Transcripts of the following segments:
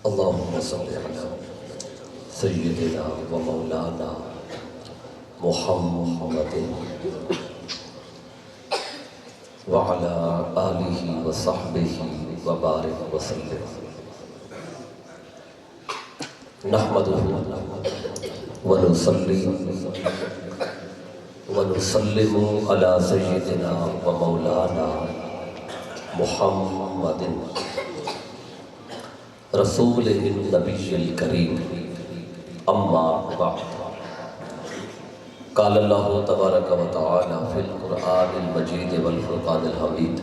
اللهم صل على سيدنا ومولانا محمد وعلى آلہ وصحبہ وبارک وسلم۔ نحمدہ ونصلی ونسلم علی سیدنا ومولانا محمد رسول النبی الکریم، اما بعد۔ قال اللہ تبارک و تعالی فی القرآن المجید والفرقان الحمید،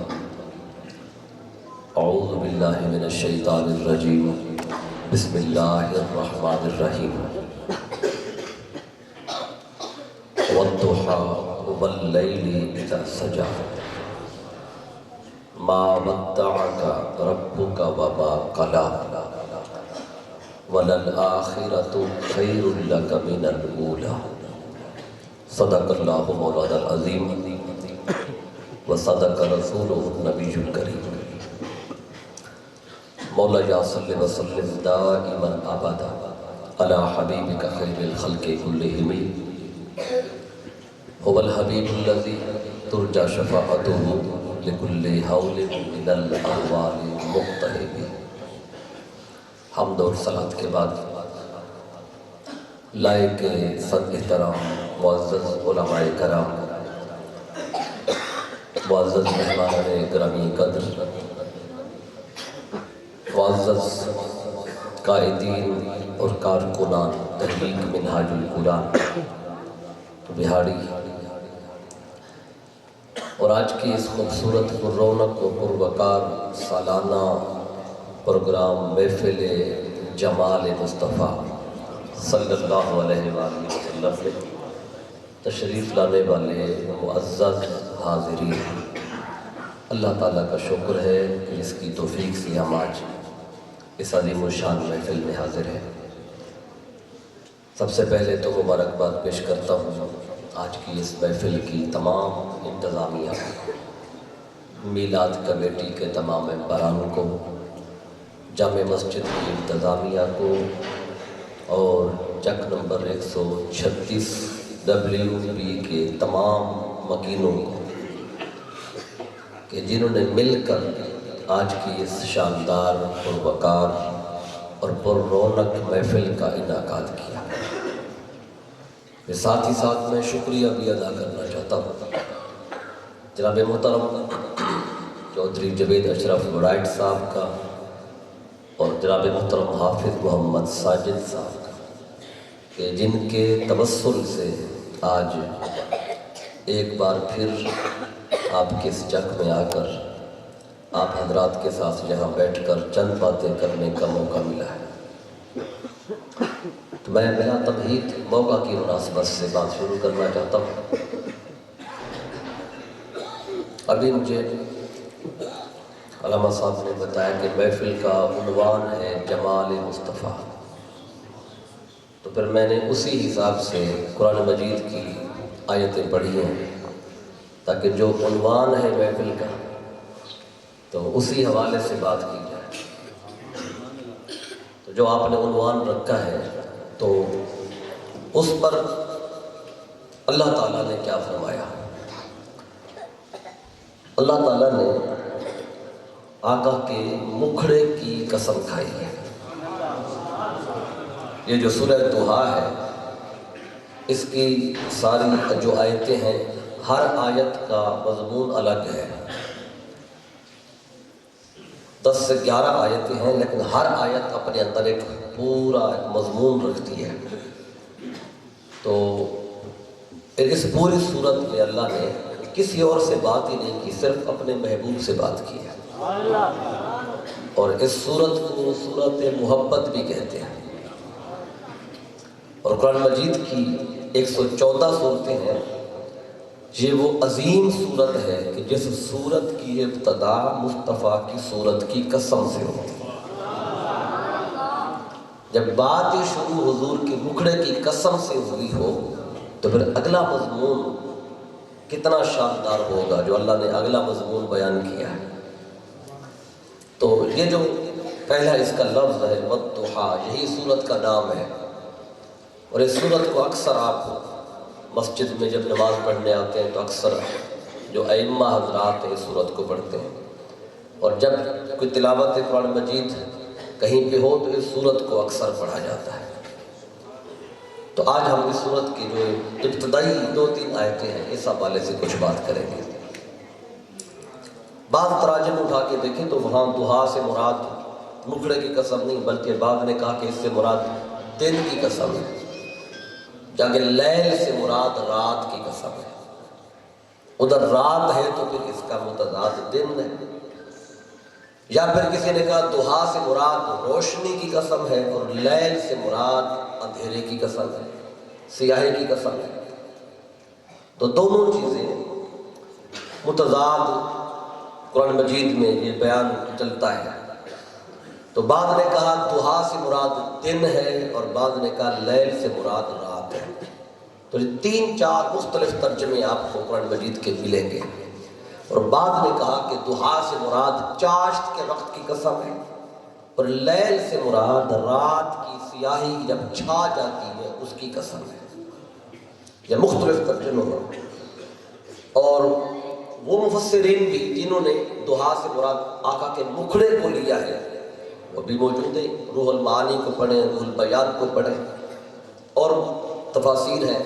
اعوذ باللہ من الشیطان الرجیم، بسم اللہ الرحمن الرحیم۔ والضحی واللیل اذا سجی ما ودعک ربک وما قلی وللآخرۃ خیر لک من الأولی۔ صدق اللہ مولانا العظیم وصدق رسولہ النبی الکریم۔ مولا یا صلی وسلم دائما ابدا علی حبیبک خیر الخلق کلہم، هو الحبیب الذی ترجى شفاعته لكل حول من الاحوال مقتحم۔ حمد اور صلاۃ کے بعد لائق صد احترام معزز علماء کرام، معزز مہمان گرامی قدر، معزز قائدین اور کارکنان تحریک منہاج القرآن بہاڑی، اور آج کی اس خوبصورت پررونق و پروقار سالانہ پروگرام محفل جمال مصطفیٰ صلی اللہ علیہ وآلہ وسلم میں تشریف لانے والے معزز حاضرین، اللہ تعالیٰ کا شکر ہے کہ اس کی توفیق سے ہم آج اس عظیم الشان محفل میں حاضر ہیں۔ سب سے پہلے تو مبارکباد پیش کرتا ہوں آج کی اس محفل کی تمام انتظامیہ، میلاد کمیٹی کے تمام ممبران کو، جامع مسجد کی انتظامیہ کو، اور چک نمبر 136 WB کے تمام مکینوں کو کہ جنہوں نے مل کر آج کی اس شاندار پروقار اور پر رونق محفل کا انعقاد کیا۔ ساتھ ہی ساتھ میں شکریہ بھی ادا کرنا چاہتا ہوں جناب محترم چودھری جوید اشرف رائٹ صاحب کا اور جناب محترم حافظ محمد ساجد صاحب کا، کہ جن کے توسل سے آج ایک بار پھر آپ کے اس جگ میں آ کر آپ حضرات کے ساتھ یہاں بیٹھ کر چند باتیں کرنے کا موقع ملا ہے۔ تو میں بلا تمہید موقع کی مناسبت سے بات شروع کرنا چاہتا ہوں۔ ابھی مجھے علامہ صاحب نے بتایا کہ محفل کا عنوان ہے جمال مصطفیٰ، تو پھر میں نے اسی حساب سے قرآن مجید کی آیتیں پڑھی ہیں تاکہ جو عنوان ہے محفل کا تو اسی حوالے سے بات کی جائے۔ تو جو آپ نے عنوان رکھا ہے تو اس پر اللہ تعالیٰ نے کیا فرمایا؟ اللہ تعالیٰ نے آقا کے مکھڑے کی قسم کھائی ہے۔ یہ جو سورہ ضحیٰ ہے اس کی ساری جو آیتیں ہیں ہر آیت کا مضمون الگ ہے، 10 سے 11 آیتیں ہیں، لیکن ہر آیت اپنے اندر ایک پورا مضمون رکھتی ہے۔ تو اس پوری صورت میں اللہ نے کسی اور سے بات ہی نہیں کی، صرف اپنے محبوب سے بات کی ہے، اور اس صورت کو صورت محبت بھی کہتے ہیں۔ اور قرآن مجید کی 114 صورتیں ہیں، یہ وہ عظیم صورت ہے کہ جس صورت کی ابتدا مصطفیٰ کی صورت کی قسم سے ہوتی ہے۔ جب بات شروع حضور کے مکھڑے کی قسم سے ہوئی ہو تو پھر اگلا مضمون کتنا شاندار ہوگا جو اللہ نے اگلا مضمون بیان کیا ہے۔ تو یہ جو پہلا اس کا لفظ ہے والضحیٰ، یہی سورت کا نام ہے، اور اس سورت کو اکثر آپ مسجد میں جب نماز پڑھنے آتے ہیں تو اکثر جو ائمہ حضرات ہیں اس سورت کو پڑھتے ہیں، اور جب کوئی تلاوت قرآن مجید کہیں پہ ہو تو اس سورت کو اکثر پڑھا جاتا ہے۔ تو آج ہم اس سورت کی جو ابتدائی 2-3 آیتیں ہیں اس حوالے سے کچھ بات کریں گے۔ بعض تراجم اٹھا کے دیکھیں تو وہاں دہا سے مراد مکھڑے کی قسم نہیں، بلکہ بعض نے کہا کہ اس سے مراد دن کی قسم ہے، جاگے لیل سے مراد رات کی قسم ہے۔ ادھر رات ہے تو پھر اس کا متضاد دن ہے، یا پھر کسی نے کہا دہا سے مراد روشنی کی قسم ہے اور لیل سے مراد اندھیرے کی قسم ہے، سیاہی کی قسم ہے۔ تو دونوں چیزیں متضاد قرآن مجید میں یہ بیان چلتا ہے۔ تو بعض نے کہا دہا سے مراد دن ہے اور بعض نے کہا لیل سے مراد رات ہے۔ تو یہ 3-4 مختلف ترجمے آپ کو قرآن مجید کے ملیں گے، اور بعض نے کہا کہ دہا سے مراد چاشت کے وقت کی قسم ہے اور لیل سے مراد رات کی سیاہی جب چھا جاتی ہے اس کی قسم ہے۔ یہ مختلف ترجمے ہیں، اور وہ مفسرین بھی جنہوں نے دہا سے مراد آقا کے مکھڑے کو لیا ہے وہ بھی موجود ہیں، روح المعانی کو پڑھیں، روح البیان کو پڑھیں، اور تفاسیر ہیں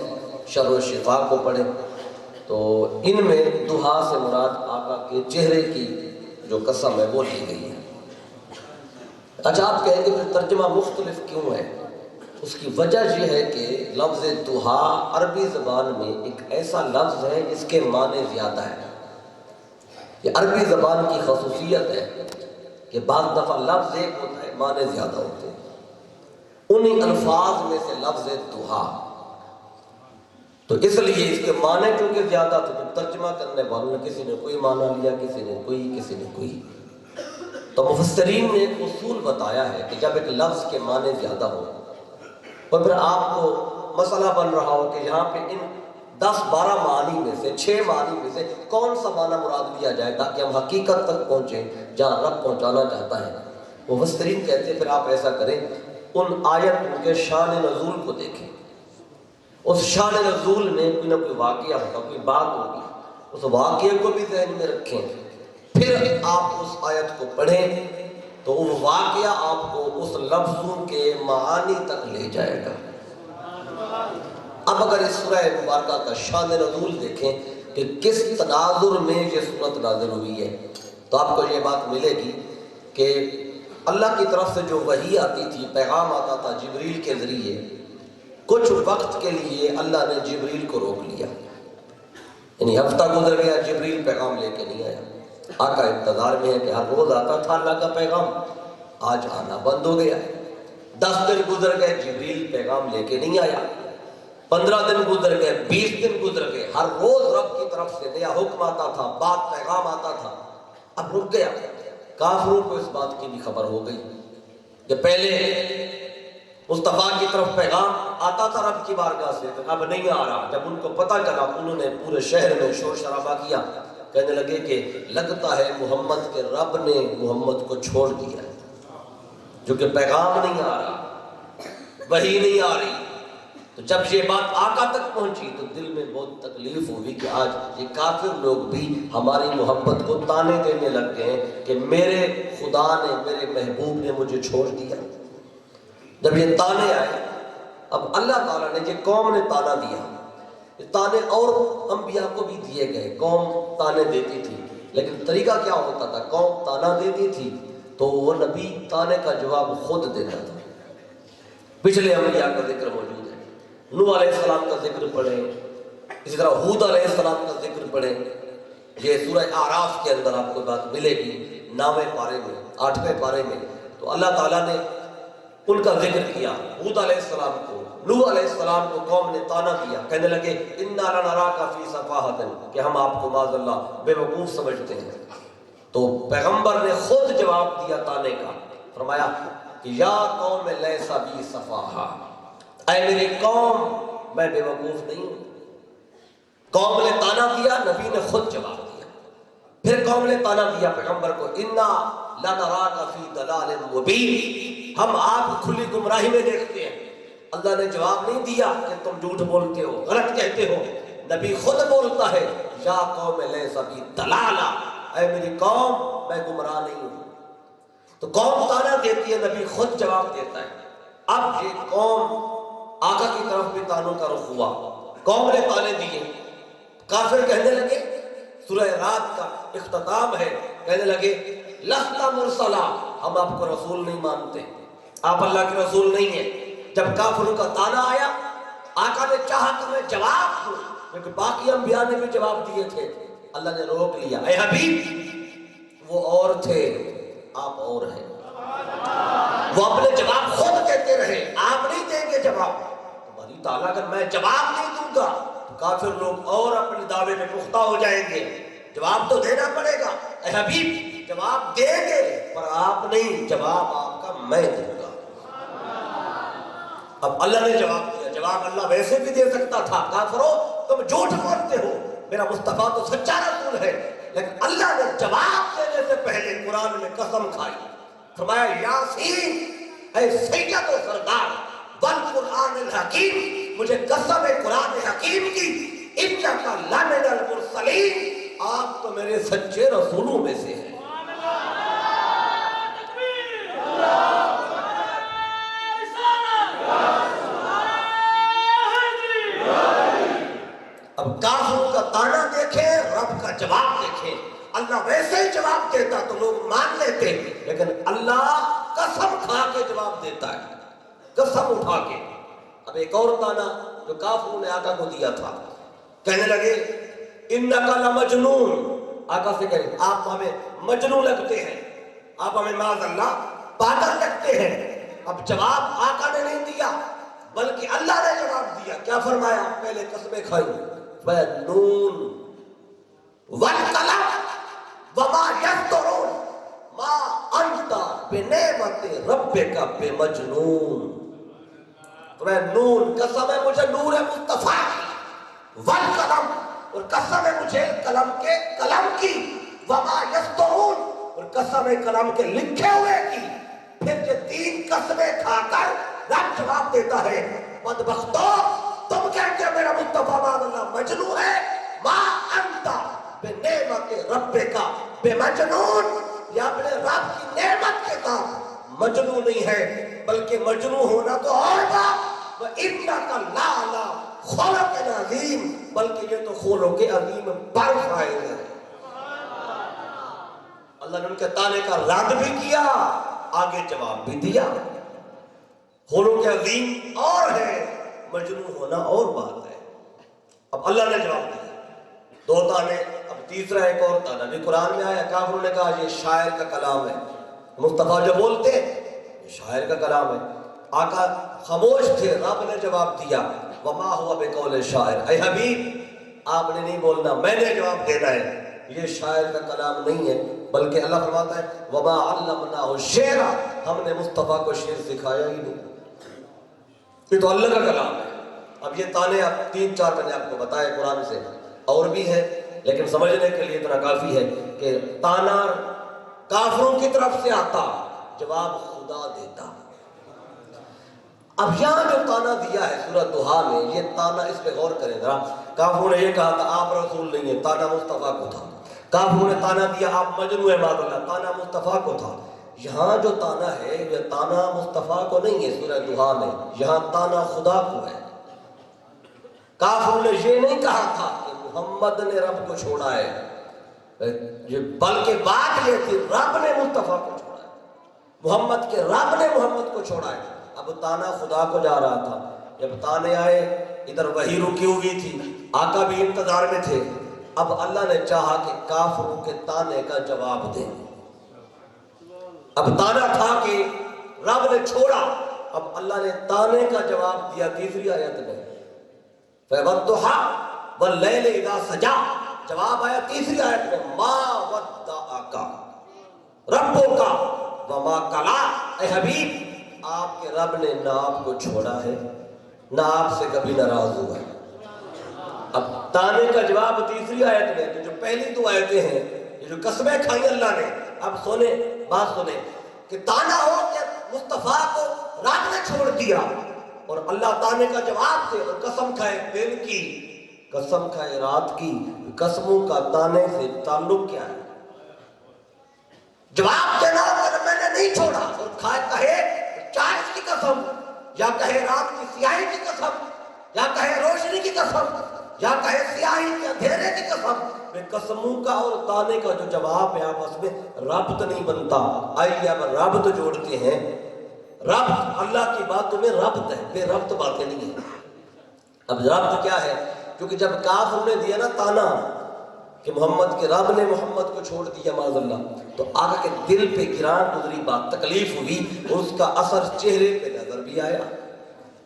شرح الشفاء کو پڑھیں، تو ان میں دہا سے مراد آقا کے چہرے کی جو قسم ہے وہ لی گئی ہے۔ اچھا، آپ کہیں گے پھر ترجمہ مختلف کیوں ہے؟ اس کی وجہ یہ ہے کہ لفظ دہا عربی زبان میں ایک ایسا لفظ ہے جس کے معنی زیادہ ہے۔ یہ عربی زبان کی خصوصیت ہے کہ بعض دفعہ لفظ ایک ہوتا ہے معنی زیادہ ہوتے ہیں، انہی الفاظ میں سے لفظ دہا، تو اس لیے اس کے معنی کیونکہ زیادہ تھے تو ترجمہ کرنے والوں نے کسی نے کوئی معنی لیا، کسی نے کوئی۔ تو مفسرین نے ایک اصول بتایا ہے کہ جب ایک لفظ کے معنی زیادہ ہو اور پھر آپ کو مسئلہ بن رہا ہو کہ یہاں پہ ان 10-12 معنی میں سے 6 معنی میں سے کون سا معنی مراد لیا جائے تاکہ ہم حقیقت تک پہنچیں جہاں رب پہنچانا چاہتا ہے، مفسرین کہتے ہیں پھر آپ ایسا کریں، ان آیت کے شان نزول کو دیکھیں، اس شان نزول میں کوئی نہ کوئی واقعہ ہوگا، کوئی بات ہوگی، اس واقعے کو بھی ذہن میں رکھیں، پھر آپ اس آیت کو پڑھیں تو وہ واقعہ آپ کو اس لفظوں کے معانی تک لے جائے گا۔ اب اگر اس سورہ مبارکہ کا شان نزول دیکھیں کہ کس تناظر میں یہ سورت نازل ہوئی ہے تو آپ کو یہ بات ملے گی کہ اللہ کی طرف سے جو وحی آتی تھی، پیغام آتا تھا جبریل کے ذریعے، کچھ وقت کے لیے اللہ نے جبریل کو روک لیا، یعنی ہفتہ گزر گیا جبریل پیغام لے کے نہیں آیا۔ آقا انتظار میں ہے کہ ہر روز آتا تھا اللہ کا پیغام، آج آنا بند ہو گیا۔ 10 دن گزر گئے جبریل پیغام لے کے نہیں آیا، 15 دن گزر گئے، 20 دن گزر گئے، ہر روز رب کی طرف سے نیا حکم آتا تھا، بات پیغام آتا تھا، اب رک گیا۔ کافروں کو اس بات کی بھی خبر ہو گئی کہ پہلے مصطفیٰ کی طرف پیغام آتا تھا رب کی بارگاہ سے، اب نہیں آ رہا۔ جب ان کو پتہ چلا انہوں نے پورے شہر میں شور شرابہ کیا، کہنے لگے کہ لگتا ہے محمد کے رب نے محمد کو چھوڑ دیا ہے، جو کہ پیغام نہیں آ رہا، وحی نہیں آ رہی۔ تو جب یہ بات آقا تک پہنچی تو دل میں بہت تکلیف ہوئی کہ آج یہ کافر لوگ بھی ہماری محبت کو تانے دینے لگ گئے ہیں کہ میرے خدا نے، میرے محبوب نے مجھے چھوڑ دیا۔ جب یہ تانے آئے، اب اللہ تعالیٰ نے، یہ قوم نے تانا دیا، یہ تانے اور انبیاء کو بھی دیے گئے، قوم تانے دیتی تھی، لیکن طریقہ کیا ہوتا تھا؟ قوم تانا دیتی تھی تو وہ نبی تانے کا جواب خود دیتا تھا۔ پچھلے انبیاء کا ذکر موجود ہے، نوح علیہ السلام کا ذکر پڑھیں، اسی طرح ہود علیہ السلام کا ذکر پڑھیں، یہ سورہ اعراف کے اندر آپ کو بات ملے گی 9ویں پارے میں، 8ویں پارے میں۔ تو اللہ تعالیٰ نے ان کا ذکر کیا، ہود علیہ السلام کو، نوح علیہ السلام کو قوم نے تانا دیا، کہنے لگے اِنَّا لَنَرَاكَ فِي صَفَاحَةٍ، کہ ہم آپ کو معاذ اللہ بے وقوف سمجھتے ہیں۔ تو پیغمبر نے خود جواب دیا تانے کا، فرمایا کہ یا قوم لیس بی صفاحہ، اے میری قوم میں بے وقوف نہیں ہوں۔ قوم نے تانا دیا، نبی نے خود جواب دیا، پھر قوم نے تانا دیا پیغمبر کو، اِنَّا لنراک فی ضلال مبین، ہم آپ کو کھلی گمراہی میں دیکھتے ہیں۔ اللہ نے جواب نہیں دیا کہ تم جھوٹ بولتے ہو، غلط کہتے ہو، نبی خود بولتا ہے یا قوم لیس بی ضلالہ، اے میری قوم میں گمراہ نہیں ہوں۔ تو قوم طعنہ دیتی ہے، نبی خود جواب دیتا ہے۔ اب یہ قوم آقا کی طرف بھی طعنوں کا رخ ہوا، قوم نے طعنے دیے، کافر کہنے لگے، سورہ رات کا اختتام ہے، کہنے لگے لست مرسلا، ہم آپ کو رسول نہیں مانتے، آپ اللہ کے رسول نہیں ہیں۔ جب کافروں کا طعنہ آیا، آقا نے چاہا کہ میں جواب دوں، کیونکہ باقی انبیاء نے بھی جواب دیے تھے، اللہ نے روک لیا۔ اے حبیب، وہ اور تھے، آپ اور ہیں۔ وہ اپنے جواب خود دیتے رہے، آپ نہیں دیں گے جواب۔ تمہاری تعالیٰ اگر میں جواب نہیں دوں گا تو کافر لوگ اور اپنے دعوے میں پختہ ہو جائیں گے، جواب تو دینا پڑے گا۔ اے حبیب، جواب دیں گے پر آپ نہیں، جواب آپ کا میں دوں گا۔ اب اللہ نے جواب دیا، جواب اللہ ویسے بھی دے سکتا تھا، کافرو تم جھوٹ بولتے ہو، میرا مصطفیٰ تو سچا رسول ہے، لیکن اللہ نے جواب دینے سے پہلے قرآن میں قسم کھائی، فرمایا یاسین، اے سید و سردار، والقرآن الحکیم، مجھے قسم ہے قرآن حکیم کی، انک لمن المرسلین، آپ تو میرے سچے رسولوں میں سے ہیں۔ اب کافروں کا طعنہ دیکھیں، رب کا جواب دیکھیں۔ اللہ ویسے ہی جواب دیتا تو لوگ مان لیتے، لیکن اللہ قسم کھا کے جواب دیتا ہے، قسم اٹھا کے۔ اب ایک اور طعنہ جو کافروں نے آقا کو دیا تھا، کہنے لگے انک لمجنون، آقا سے کہنے آپ ہمیں مجنون لگتے ہیں، آپ ہمیں معاذ اللہ پاگل لگتے ہیں۔ اب جواب آقا نے نہیں دیا بلکہ اللہ نے جواب دیا، کیا فرمایا؟ پہلے قسمیں کھائی، نون والقلم وما یسطرون ما انت بنعمت ربک بمجنون۔ نون، قسم ہے مجھے نور مصطفیٰ کی، والقلم، اور قسم ہے مجھے قلم کے قلم کی، وما یسطرون، اور قسم ہے قلم کے لکھے ہوئے کی۔ پھر یہ تین قسمیں کھا کر رب جواب دیتا ہے، بدبختو، تم کہتے ہو میرا مصطفیٰ معاذ اللہ مجنون ہے، ما انت بنعمت ربک بمجنون، یہ اپنے رب کی نعمت کے ساتھ مجنون نہیں ہے، بلکہ مجنون ہونا تو اور بات، وَإِنَّكَ لَعَلَىٰ خُلُقٍ عَظِيمٍ، بلکہ یہ تو خلق عظیم پر فائز ہے۔ اللہ نے ان کے طعنے کا رد بھی کیا، آگے جواب بھی دیا۔ خلق عظیم اور ہے، مجنون ہونا اور بات ہے۔ اب اللہ نے جواب دیا، دو طعنے، اب تیسرا ایک اور طعنہ بھی قرآن میں آیا۔ کافروں نے کہا یہ شاعر کا کلام ہے، مصطفیٰ جو بولتے ہیں یہ شاعر کا کلام ہے۔ آقا خاموش تھے، رب نے جواب دیا، وما ہوا بقول شاعر، اے حبیب آپ نے نہیں بولنا، میں نے جواب دینا ہے، یہ شاعر کا کلام نہیں ہے، بلکہ اللہ فرماتا ہے وما علمناہ الشعر، ہم نے مصطفیٰ کو شعر سکھایا ہی نہیں، یہ تو اللہ کا کلام ہے۔ اب یہ طعنے اب تین چار میں نے آپ کو بتائے قرآن سے، اور بھی ہے لیکن سمجھنے کے لیے اتنا کافی ہے کہ طعنہ کافروں کی طرف سے آتا، جواب خدا دیتا۔ اب یہاں جو طعنہ دیا ہے سورہ دوحہ میں، یہ طعنہ اس پہ غور کریں ذرا۔ کافروں نے یہ کہا تھا آپ رسول نہیں ہیں، طعنہ مصطفیٰ کو تھا۔ کافروں نے طعنہ دیا آپ مجنون ہیں معاذ اللہ، طعنہ مصطفیٰ کو تھا۔ یہاں جو طعنہ ہے یہ طعنہ مصطفیٰ کو نہیں ہے سورہ دوحہ میں، یہاں طعنہ خدا کو ہے۔ کافروں نے یہ نہیں کہا تھا کہ محمد نے رب کو چھوڑا ہے، بلکہ بات یہ تھی رب نے مصطفیٰ کو چھوڑا ہے، محمد کے رب نے محمد کو چھوڑا ہے۔ اب طعنہ خدا کو جا رہا تھا۔ جب طعنے آئے ادھر وحی رکی ہوئی تھی، آقا بھی انتظار میں تھے، اب اللہ نے چاہا کہ کافروں کے طعنے کا جواب دیں۔ اب طعنہ تھا کہ رب نے چھوڑا، اب اللہ نے طعنے کا جواب دیا تیسری آیت میں، فَوَالضُّحَىٰ وَاللَّيْلِ إِذَا سَجَىٰ، جواب آیا تیسری آیت میں، مَا وَدَّعَكَ رَبُّكَ وَمَا قَلَىٰ، اے حبیب آپ کے رب نے نہ آپ کو چھوڑا ہے نہ آپ سے کبھی ناراض ہوا ہے۔ اب طعنے کا جواب تیسری آیت میں، کہ جو پہلی دو آیتیں ہیں یہ جو قسمیں کھائی اللہ نے، اب سونے بات سنیں کہ تانا ہو کہ مصطفیٰ کو رب نے چھوڑ دیا اور اللہ تعالیٰ کا جواب دے اور قسم کھائے دن کی قسم کھائے رات کی، قسموں کا تانے سے تعلق کیا ہے؟ جواب دینا ہوگا میں نے نہیں چھوڑا، اور کہے چائے کی قسم، یا کہے رات کی سیاہی کی قسم، یا کہے روشنی کی قسم، یا کہے سیاہی کے اندھیرے کی قسم، میں قسموں کا اور تانے کا جو جواب ہے آپس میں ربط نہیں بنتا۔ آئیے اب ربط جوڑتے ہیں۔ ربط اللہ کی باتوں میں ربط ہے، بے ربط باتیں نہیں ہیں۔ اب ربط کیا ہے؟ کیونکہ جب کافر نے دیا نا تانا کہ محمد کے رب نے محمد کو چھوڑ دیا معاذ اللہ، تو آقا کے دل پہ گران گزری بات، تکلیف ہوئی اور اس کا اثر چہرے پہ نظر بھی آیا۔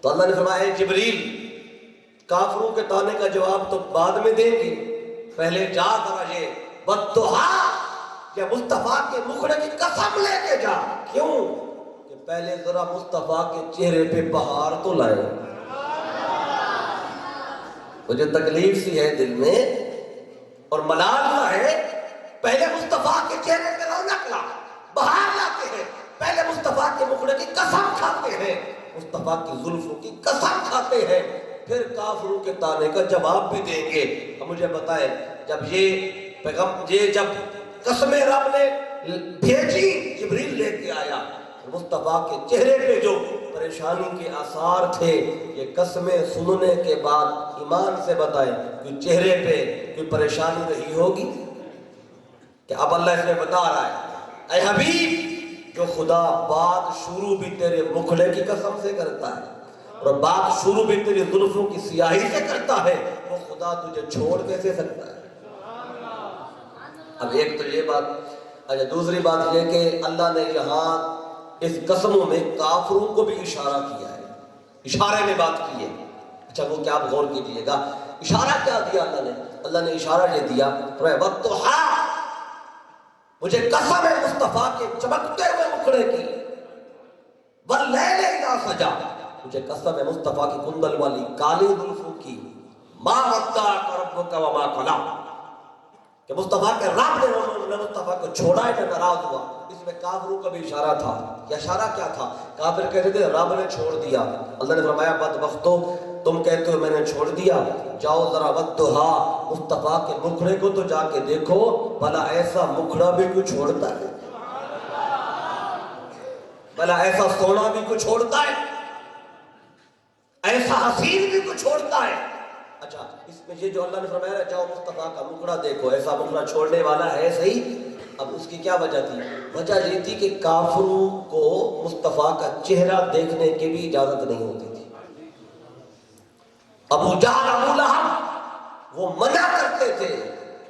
تو اللہ نے فرمایا اے جبریل، کافروں کے تانے کا جواب تو بعد میں دیں گے، پہلے جا ذرا یہ بددعا کہ مصطفیٰ کے مکھڑے کی قسم لے کے جا۔ کیوں؟ کہ پہلے ذرا مصطفیٰ کے چہرے پہ بہار تو لائے۔ وہ جو تکلیف سی ہے دل میں اور ملال نہ ہے، پہلے مصطفیٰ کے چہرے پہ رونق لا، بہار لاتے ہیں، پہلے مصطفیٰ کے مکھڑے کی قسم کھاتے ہیں، مصطفیٰ کی زلفوں کی قسم کھاتے ہیں، پھر کافروں کے تانے کا جواب بھی دیں گے۔ اب مجھے بتائیں، جب یہ جب قسم رب نے بھیجی، جبریل لے کے آیا، مصطفیٰ کے چہرے پہ جو پریشانی کے آثار تھے، یہ قسمیں سننے کے بعد ایمان سے بتائیں کہ چہرے پہ کوئی پریشانی رہی ہوگی؟ کہ اب اللہ اس میں بتا رہا ہے اے حبیب، جو خدا بات شروع بھی تیرے مکھڑے کی قسم سے کرتا ہے اور بات شروع بھی تیری زلفوں کی سیاہی سے کرتا ہے، وہ خدا تجھے چھوڑ کیسے سکتا ہے؟ اب ایک تو یہ بات، اچھا دوسری بات یہ کہ اللہ نے یہاں اس قسموں میں کافروں کو بھی اشارہ کیا ہے، اشارے میں بات کی ہے۔ اچھا وہ کیا، آپ غور کیجئے گا، اشارہ کیا دیا اللہ نے؟ اللہ نے اشارہ یہ دیا وَالضُّحَىٰ، مجھے قسم ہے مصطفیٰ کے چمکتے ہوئے مکھڑے کی، وَاللَّيْلِ إِذَا سَجَىٰ، مجھے قسم ہے مصطفیٰ کی کندل والی کالی زلفوں کی، مَا وَدَّعَكَ رَبُّكَ وَمَا قَلَىٰ، کہ مصطفیٰ کے رب نے مصطفیٰ کو چھوڑا ہے، ناراض ہوا۔ اس میں کافروں کا بھی اشارہ تھا۔ یہ اشارہ کیا تھا؟ کافر کہتے تھے رب نے چھوڑ دیا، اللہ نے فرمایا بدبختو، تم کہتے ہو میں نے چھوڑ دیا، جاؤ ذرا وَالضُّحَىٰ، مصطفیٰ کے مکھڑے کو تو جا کے دیکھو، بھلا ایسا مکھڑا بھی کوئی چھوڑتا ہے؟ بھلا ایسا سونا بھی کوئی چھوڑتا ہے؟ ایسا حسین بھی کوئی چھوڑتا ہے؟ اچھا اس میں یہ جو اللہ نے فرمایا جاؤ مصطفیٰ کا مکھڑا دیکھو، ایسا مکھڑا چھوڑنے والا ہے صحیح؟ اب اس کی کیا وجہ تھی؟ وجہ یہ تھی کہ کافروں کو مصطفیٰ کا چہرہ دیکھنے کی بھی اجازت نہیں ہوتی تھی۔ ابو جہل، ابو لہب وہ منع کرتے تھے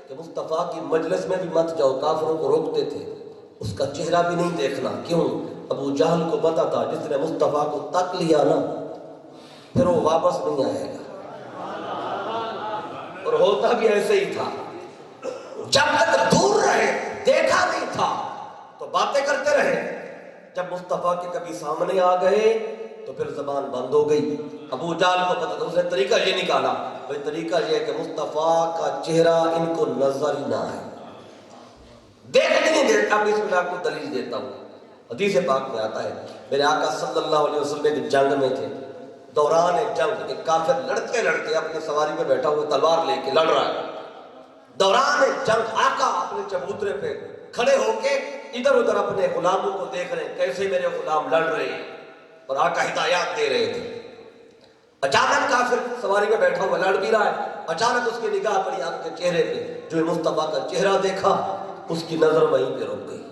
کہ مصطفیٰ کی مجلس میں بھی مت جاؤ، کافروں کو روکتے تھے، اس کا چہرہ بھی نہیں دیکھنا۔ کیوں؟ ابو جہل کو پتا تھا جس نے مصطفیٰ کو تک لیا نا پھر وہ واپس نہیں آئے گا، اور ہوتا بھی ایسے ہی تھا۔ جب تک دور رہے، دیکھا نہیں تھا تو باتیں کرتے رہے، جب مصطفیٰ کے کبھی سامنے آ گئے تو پھر زبان بند ہو گئی۔ ابو جہل کو پتہ تھا، اس نے طریقہ یہ نکالا، بھئی طریقہ یہ ہے کہ مصطفیٰ کا چہرہ ان کو نظر ہی نہ آئے، دیکھنے نہیں دیتا۔ اب اس میں آپ کو دلیل دیتا ہوں، حدیث پاک میں آتا ہے میرے آقا صلی اللہ علیہ وسلم ایک جنگ میں تھے، دوران ایک جنگ ایک کافر لڑتے لڑتے اپنی سواری پہ بیٹھا ہوا تلوار لے کے لڑ رہا ہے، دوران ایک جنگ آقا اپنے چبوترے پہ کھڑے ہو کے ادھر ادھر اپنے غلاموں کو دیکھ رہے ہیں، کیسے میرے غلام لڑ رہے ہیں، اور آقا ہدایات دے رہے تھے۔ اچانک کافر سواری پہ بیٹھا ہوا لڑ بھی رہا ہے، اچانک اس کی نگاہ پڑی آپ کے چہرے پہ، جو مصطفیٰ کا چہرہ دیکھا اس کی نظر وہیں پہ رک گئی،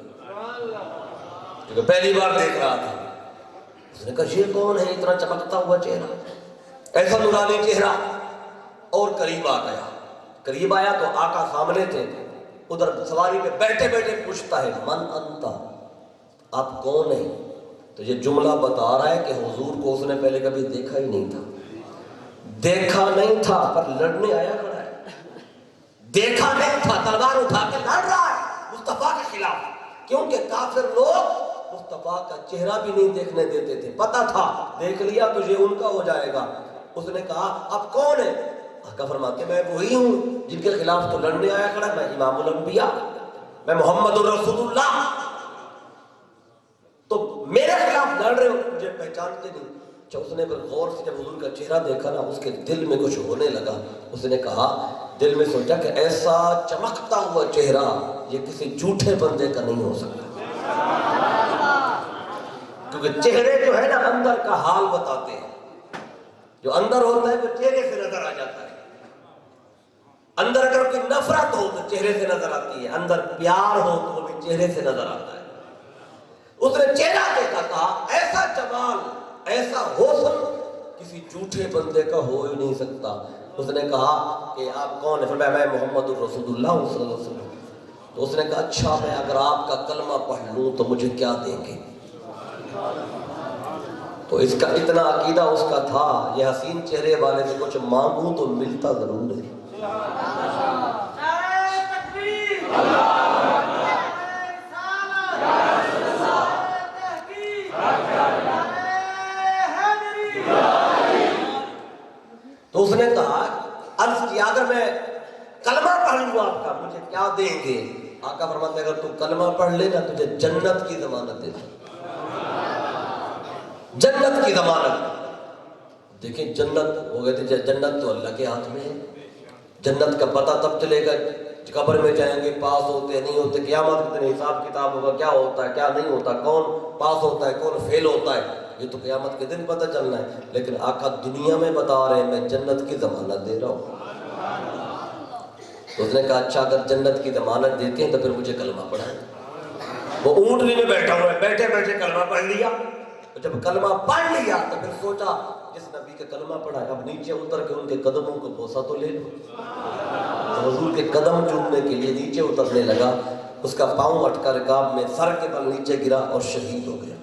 کیونکہ پہلی بار دیکھ رہا تھا۔ اس نے کہا یہ کون ہے اتنا چمکتا ہوا چہرہ، ایسا نورانی چہرہ؟ اور قریب آ گیا، قریب آیا تو آقا سامنے تھے، ادھر سواری پہ بیٹھے بیٹھے پوچھتا ہے من انتا، آپ کون ہیں؟ تو یہ جملہ بتا رہا ہے کہ حضور کو اس نے پہلے کبھی دیکھا ہی نہیں تھا، دیکھا نہیں تھا پر لڑنے آیا کھڑا ہے، دیکھا نہیں تھا تلوار اٹھا کے لڑ رہا ہے مصطفیٰ کے خلاف، کیونکہ کافر لوگ مصطفیٰ کا چہرہ بھی نہیں دیکھنے دیتے تھے، پتا تھا دیکھ لیا تو یہ ان کا ہو جائے گا۔ اس نے کہا آپ کون ہیں؟ آقا فرماتے میں وہی ہوں جن کے خلاف تو لڑنے آیا کھڑا، میں امام الانبیاء، میں محمد الرسول اللہ۔ میرے خلاف لڑ رہے ہو، مجھے پہچانتے نہیں۔ اچھا اس نے پھر غور سے جب حضور کا چہرہ دیکھا نا، اس کے دل میں کچھ ہونے لگا۔ اس نے کہا، دل میں سوچا کہ ایسا چمکتا ہوا چہرہ یہ کسی جھوٹے بندے کا نہیں ہو سکتا، کیونکہ چہرے جو ہے نا اندر کا حال بتاتے ہیں۔ جو اندر ہوتا ہے وہ چہرے سے نظر آ جاتا ہے۔ اندر اگر کوئی نفرت ہو تو چہرے سے نظر آتی ہے، اندر پیار ہو تو وہ بھی چہرے سے نظر آتا ہے۔ اس نے چہرہ دیکھا، کہا ایسا جمال، ایسا حسن کسی جھوٹے بندے کا ہو ہی نہیں سکتا۔ اس نے کہا کہ آپ کون ہیں؟ فرمایا میں محمد الرسول اللہ صلی اللہ علیہ وسلم۔ تو اس نے کہا اچھا میں اگر آپ کا کلمہ پڑھ لوں تو مجھے کیا دیں گے؟ تو اس کا اتنا عقیدہ اس کا تھا، یہ حسین چہرے والے سے کچھ مانگوں تو ملتا ضرور ہے۔ تو اس نے کہا، عرض کیا اگر میں کلمہ پڑھ لوں آپ کا مجھے کیا دیں گے؟ آقا فرماتے اگر تو کلمہ پڑھ لے نا تجھے جنت کی ضمانت دے دوں، جنت کی ضمانت۔ دیکھیں جنت ہو گئے تھے، جنت تو اللہ کے ہاتھ میں ہے۔ جنت کا پتہ تب چلے گا قبر میں جائیں گے، پاس ہوتے ہیں نہیں ہوتے، قیامت کے دن حساب کتاب ہوگا، کیا ہوتا ہے کیا نہیں ہوتا، کون پاس ہوتا ہے کون فیل ہوتا ہے، یہ تو قیامت کے دن پتہ چلنا ہے۔ لیکن آقا دنیا میں بتا رہے ہیں میں جنت کی ضمانت دے رہا ہوں۔ تو اس نے کہا اچھا اگر جنت کی ضمانت دیتے ہیں تو پھر مجھے کلمہ پڑھائیں۔ وہ اونٹنی میں بیٹھا ہوا ہے، بیٹھے بیٹھے کلمہ پڑھ لیا۔ جب کلمہ پڑھ لیا تو پھر سوچا جس نبی کا کلمہ پڑھا ہے اب نیچے اتر کے ان کے قدموں کو بوسہ تو لے لو۔ تو حضور کے قدم چومنے کے لیے نیچے اترنے لگا، اس کا پاؤں اٹکا رکاب میں، سر کے بل نیچے گرا اور شہید ہو گیا۔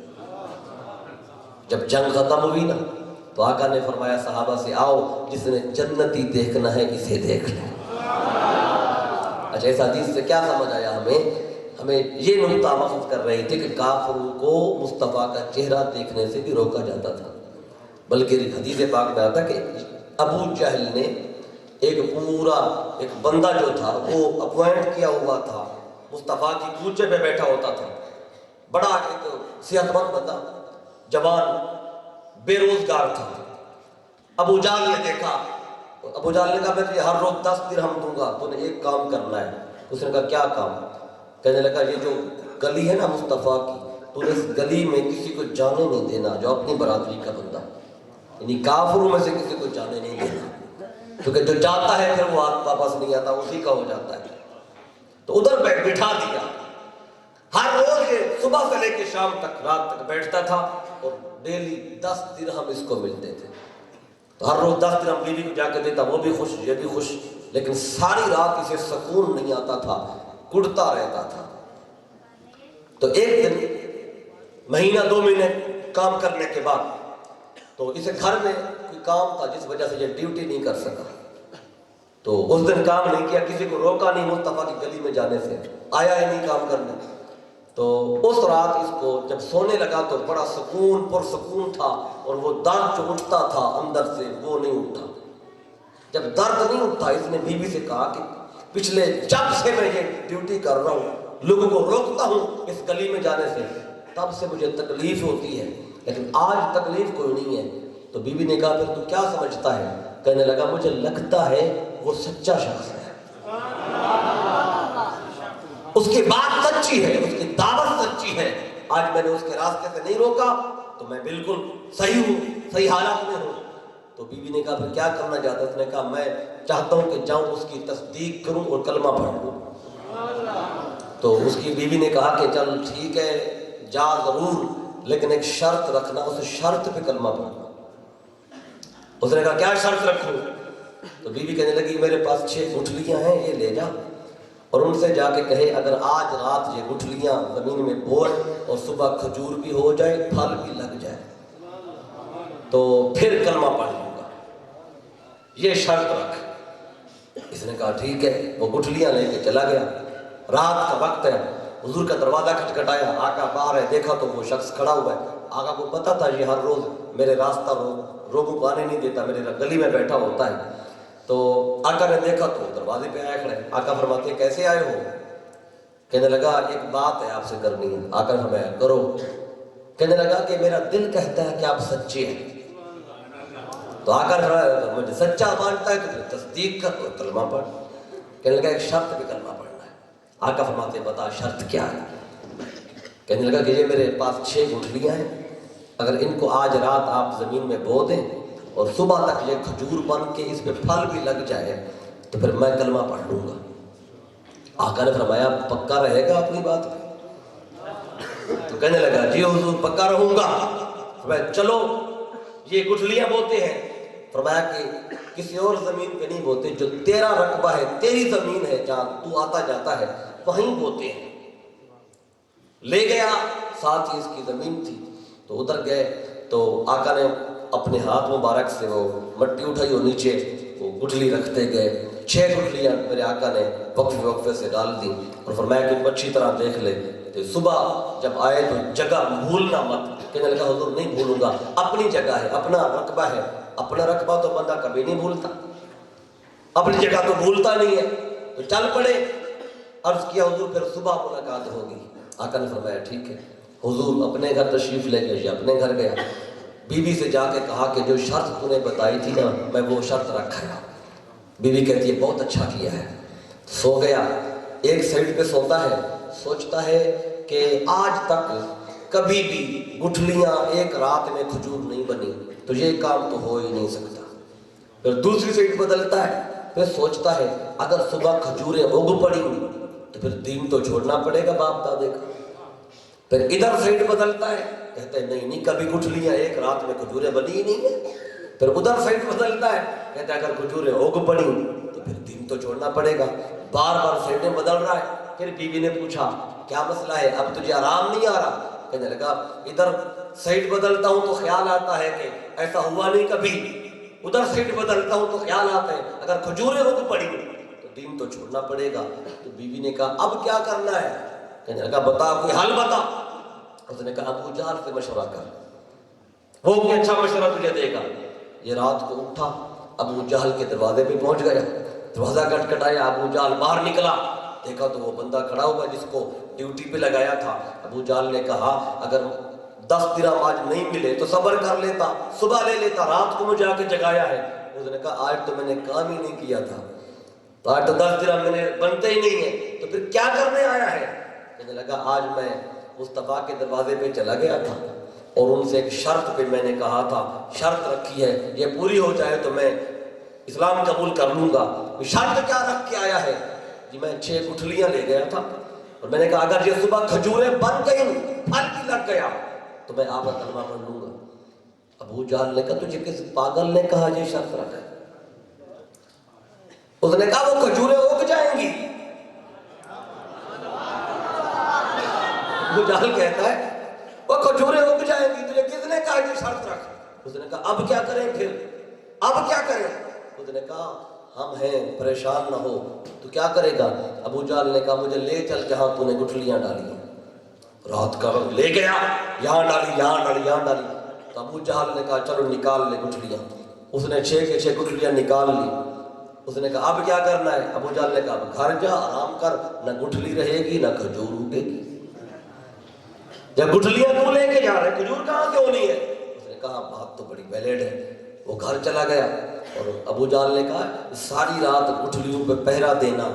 جب جنگ ختم ہوئی نا تو آقا نے فرمایا صحابہ سے آؤ جس نے جنتی دیکھنا ہے اسے دیکھ لیں۔ اچھا اس حدیث سے کیا سمجھ آیا ہمیں یہ نقطہ مقصد کر رہی تھی کہ کافروں کو مصطفیٰ کا چہرہ دیکھنے سے بھی روکا جاتا تھا۔ بلکہ حدیث پاک میں آتا کہ ابو جہل نے ایک بندہ جو تھا وہ اپوائنٹ کیا ہوا تھا، مصطفیٰ کی کوچے پہ بیٹھا ہوتا تھا، بڑا ایک صحت مند بندہ، جوان، بے روزگار تھا۔ ابو جہل نے دیکھا، ابو جہل نے کہا میں تجھے ہر روز 10 درہم دوں گا، تو نے ایک کام کرنا ہے۔ اس نے کہا کیا کام؟ کہنے لگا یہ جو گلی ہے نا مصطفیٰ کی، تو اس گلی میں کسی کو جانے نہیں دینا جو اپنی برادری کا بندہ، یعنی کافروں میں سے کسی کو جانے نہیں دینا، کیونکہ جو جاتا ہے پھر وہ واپس نہیں آتا، اسی کا ہو جاتا ہے۔ تو ادھر بٹھا دیا، ہر روز یہ صبح سے لے کے شام تک رات تک بیٹھتا تھا اور ڈیلی 10 درہم اس کو ملتے تھے۔ تو ہر روز 10 درہم بیوی کو جا کے دیتا، وہ بھی خوش یہ بھی خوش، لیکن ساری رات اسے سکون نہیں آتا تھا، کڑتا رہتا تھا۔ تو ایک دن مہینہ 2 مہینے کام کرنے کے بعد تو اسے گھر میں کوئی کام تھا جس وجہ سے یہ ڈیوٹی نہیں کر سکا، تو اس دن کام نہیں کیا، کسی کو روکا نہیں مصطفیٰ کی گلی میں جانے سے، آیا ہی نہیں کام کرنے۔ تو اس رات اس کو جب سونے لگا تو بڑا سکون پرسکون تھا، اور وہ درد جو اٹھتا تھا اندر سے وہ نہیں اٹھا۔ جب درد نہیں اٹھا اس نے بیوی سے کہا کہ پچھلے جب سے میں یہ ڈیوٹی کر رہا ہوں لوگوں کو روکتا ہوں اس گلی میں جانے سے، تب سے مجھے تکلیف ہوتی ہے، لیکن آج تکلیف کوئی نہیں ہے۔ تو بیوی نے کہا پھر تو کیا سمجھتا ہے؟ کہنے لگا مجھے لگتا ہے وہ سچا شخص ہے، اس کی بات سچی ہے، اس کی دعوت سچی ہے، آج میں نے اس کے راستے سے نہیں روکا تو میں بالکل صحیح ہوں، صحیح حالات میں ہوں۔ تو بیوی نے کہا پھر کیا کرنا چاہتا ہے؟ اس نے کہا میں چاہتا ہوں کہ جاؤں اس کی تصدیق کروں اور کلمہ پڑھ لوں۔ تو اس کی بیوی نے کہا کہ چل ٹھیک ہے جا ضرور، لیکن ایک شرط رکھنا، اس شرط پہ کلمہ پڑھنا۔ اس نے کہا کیا شرط رکھوں؟ تو بیوی کہنے لگی میرے پاس 6 گٹھلیاں ہیں، یہ لے جا اور ان سے جا کے کہے اگر آج رات یہ گٹھلیاں زمین میں بوئے اور صبح کھجور بھی ہو جائے پھل بھی لگ جائے تو پھر کلمہ پڑھ لوں گا، یہ شرط رکھ۔ اس نے کہا ٹھیک ہے، وہ گٹھلیاں لے کے چلا گیا۔ رات کا وقت ہے، حضور کا دروازہ کھٹکھٹایا، آقا باہر ہے، دیکھا تو وہ شخص کھڑا ہوا ہے۔ آقا کو پتا تھا یہ ہر روز میرے راستہ لوگوں کو آنے نہیں دیتا، میرے گلی میں بیٹھا ہوتا ہے۔ تو آقا نے دیکھا تو دروازے پہ آئے کھڑے۔ آقا فرماتے ہیں کیسے آئے ہو؟ کہنے لگا ایک بات ہے آپ سے کرنی ہے۔ آقا فرمایا کرو۔ کہنے لگا کہ میرا دل کہتا ہے کہ آپ سچے ہیں. تو آقا نے فرمایا مجھے سچا مانتا ہے تو پھر تصدیق کر اور کلمہ پڑھ. کہنے لگا ایک شرط پہ کلمہ پڑھنا ہے. آقا فرماتے بتا شرط کیا ہے؟ کہنے لگا کہ یہ میرے پاس 6 گٹھلیاں ہیں، اگر ان کو آج رات آپ زمین میں بو دیں اور صبح تک یہ کھجور بن کے اس پہ پھل بھی لگ جائے تو پھر میں کلمہ پڑھ لوں گا. آقا نے فرمایا پکا رہے گا اپنی بات پہ؟ تو کہنے لگا جی حضور پکا رہوں گا. فرمایا چلو یہ گٹھلیاں بوتے ہیں. فرمایا کہ کسی اور زمین پہ نہیں بوتے، جو تیرا رقبہ ہے، تیری زمین ہے جہاں تو آتا جاتا ہے وہیں بوتے ہیں. لے گیا، ساتھ ہی اس کی زمین تھی تو ادھر گئے تو آقا نے اپنے ہاتھ مبارک سے وہ مٹی اٹھائی اور نیچے وہ گٹھلی رکھتے گئے. 6 گٹھلیاں میرے آقا نے وقفے وقفے سے ڈال دی اور فرمایا کہ اچھی طرح دیکھ لے تو صبح جب آئے تو جگہ بھولنا مت. کہنے لگا حضور نہیں بھولوں گا، اپنی جگہ ہے، اپنا رقبہ ہے. اپنا رقبہ تو بندہ کبھی نہیں بھولتا، اپنی جگہ تو بھولتا نہیں ہے. تو چل پڑے. عرض کیا حضور پھر صبح ملاقات ہوگی. آقا نے فرمایا ٹھیک ہے. حضور اپنے گھر تشریف لے گئے، یہ اپنے گھر گیا. بیوی سے جا کے کہا کہ جو شرط تو نے بتائی تھی نا میں وہ شرط رکھا. بیوی کہتی ہے بہت اچھا کیا ہے. سو گیا. ایک سائڈ پہ سوتا ہے، سوچتا ہے کہ آج تک کبھی بھی گٹھلیاں ایک رات میں کھجور نہیں بنی تو یہ کام تو ہو ہی نہیں سکتا. پھر دوسری سائڈ بدلتا ہے، پھر سوچتا ہے اگر صبح کھجوریں اگ پڑی تو پھر دین تو چھوڑنا پڑے گا باپ دادے کا. پھر ادھر سائڈ بدلتا ہے، کہتے ہیں نہیں کبھی گٹھلیاں ایک رات میں کھجوریں بنی ہی نہیں ہے. پھر ادھر سائڈ بدلتا ہے، کہتے ہیں اگر کھجوریں اگ پڑی تو پھر دین تو چھوڑنا پڑے گا. بار بار سائڈیں بدل رہا ہے. پھر بیوی نے پوچھا کیا مسئلہ ہے، اب تجھے آرام نہیں آ رہا؟ کہنے لگا ادھر سائڈ بدلتا ہوں تو خیال آتا ہے کہ ایسا ہوا نہیں کبھی، ادھر سائڈ بدلتا ہوں تو خیال آتا ہے اگر کھجوریں اگ پڑی تو دین تو چھوڑنا پڑے گا. تو بیوی نے کہا اب کیا کرنا ہے؟ کہنے لگا بتا کوئی حل بتا. اس نے کہا ابو جہل سے مشورہ کر، وہ کوئی اچھا مشورہ تجھے دے گا. یہ رات کو اٹھا، ابو جہل کے دروازے پہ پہنچ گیا. دروازہ کھٹکھٹایا، ابو جہل باہر نکلا. دیکھا تو وہ بندہ کھڑا ہوا جس کو ڈیوٹی پہ لگایا تھا. ابو جہل نے کہا اگر 10 درہم آج نہیں ملے تو صبر کر لیتا، صبح لے لیتا، رات کو مجھے آ کے جگایا ہے. اس نے کہا آج تو میں نے کام ہی نہیں کیا تھا، تو آج تو 10 درہم میں نے بنتے ہی نہیں ہیں، تو پھر کیا کرنے آیا ہے؟ کہنے لگا آج میں مصطفیٰ کے دروازے پہ چلا گیا تھا اور ان سے ایک شرط پہ میں نے کہا تھا، شرط رکھی ہے یہ پوری ہو جائے تو میں اسلام قبول کر لوں گا. شرط کیا رکھ کے آیا ہے؟ جی میں 6 گٹھلیاں لے گیا تھا اور میں نے کہا اگر یہ صبح کھجوریں بن گئی، پھل بھی لگ گیا تو میں آپ کا کلمہ پڑھ لوں گا. ابو جہل نے کہا تجھے کس پاگل نے کہا یہ شرط رکھا ہے؟ اس نے کہا وہ کھجوریں اگ جائیں گی. ابو جہل کہتا ہے وہ کھجوریں اگ جائیں گی، تجھے کس نے کہا یہ شرط رکھ؟ اس نے کہا اب کیا کریں پھر، اب کیا کریں؟ اس نے کہا ہم ہیں پریشان نہ ہو، تو کیا کرے گا؟ ابو جہل نے کہا مجھے لے چل جہاں تو نے گٹھلیاں ڈالی. رات کا وقت لے گیا، یہاں ڈالی یہاں ڈالی یہاں ڈالی. تو ابو جہل نے کہا چلو نکال لے گٹھلیاں. اس نے 6 کے 6 گٹھلیاں نکال لی. اس نے کہا اب کیا کرنا ہے؟ ابو جہل نے کہا اب گھر جا آرام کر، نہ گٹھلی رہے گی نہ کھجور اگے گی. جب گٹھلیاں تو لے کے جا رہے کھجور کہاں سے ہونی ہے؟ اس نے کہا بات تو بڑی ویلڈ ہے. وہ گھر چلا گیا اور ابو جہل نے کہا ساری رات گٹھلیوں پہ پہرا دینا،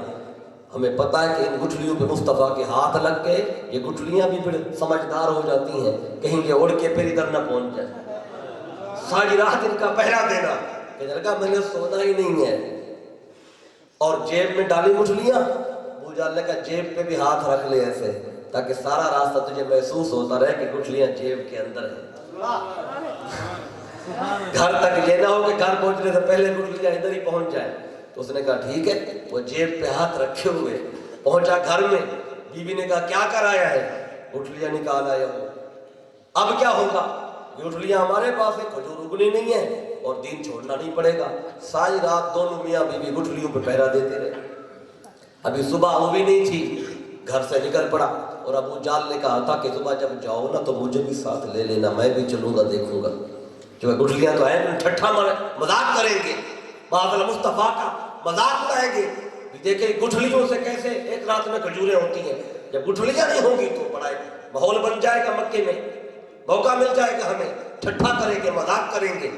ہمیں پتہ ہے کہ ان گٹھلیوں پہ مصطفیٰ کے ہاتھ لگ گئے، یہ گٹھلیاں بھی بڑے سمجھدار ہو جاتی ہیں، کہیں یہ اڑ کے پھر ادھر نہ پہنچ جائے. ساری رات ان کا پہرا دینا. کہنے لگا میں نے سونا ہی نہیں ہے. اور جیب میں ڈالی گٹھلیاں. ابو جہل نے کہا جیب پہ بھی ہاتھ رکھ لے ایسے تاکہ سارا راستہ تجھے محسوس ہوتا رہے کہ گٹھلیاں جیب کے اندر ہیں. گھر تک یہ نہ ہو کہ گھر پہنچنے سے پہلے گٹھلیاں ادھر ہی پہنچ جائیں. تو اس نے کہا ٹھیک ہے. وہ جیب پہ ہاتھ رکھے ہوئے پہنچا گھر میں. بیوی نے کہا کیا کر آیا ہے؟ گٹھلیاں نکال آیا ہوں. اب کیا ہوگا؟ گٹھلیاں ہمارے پاس ہے، کھجور اگنی نہیں ہے اور دین چھوڑنا نہیں پڑے گا. ساری رات دونوں میاں بیوی گٹھلیوں پہ پہرا دیتے رہے. ابھی صبح وہ بھی نہیں تھی، گھر سے نکل پڑا. اور ابو جہل نے کہا تھا کہ صبح جب جاؤ نا تو مجھے بھی ساتھ لے لینا، میں بھی چلوں گا دیکھوں گا. جو گٹھلیاں تو ہیں ٹھٹھا مذاق کریں گے، بادل مصطفیٰ کا مذاق کریں گے. دیکھیں گٹھلیوں سے کیسے ایک رات میں کھجوریں ہوتی ہیں. جب گٹھلیاں نہیں ہوں گی تو بڑا ماحول بن جائے گا مکے میں. موقع مل جائے گا ہمیں ٹھٹھا کریں گے، مذاق کریں گے۔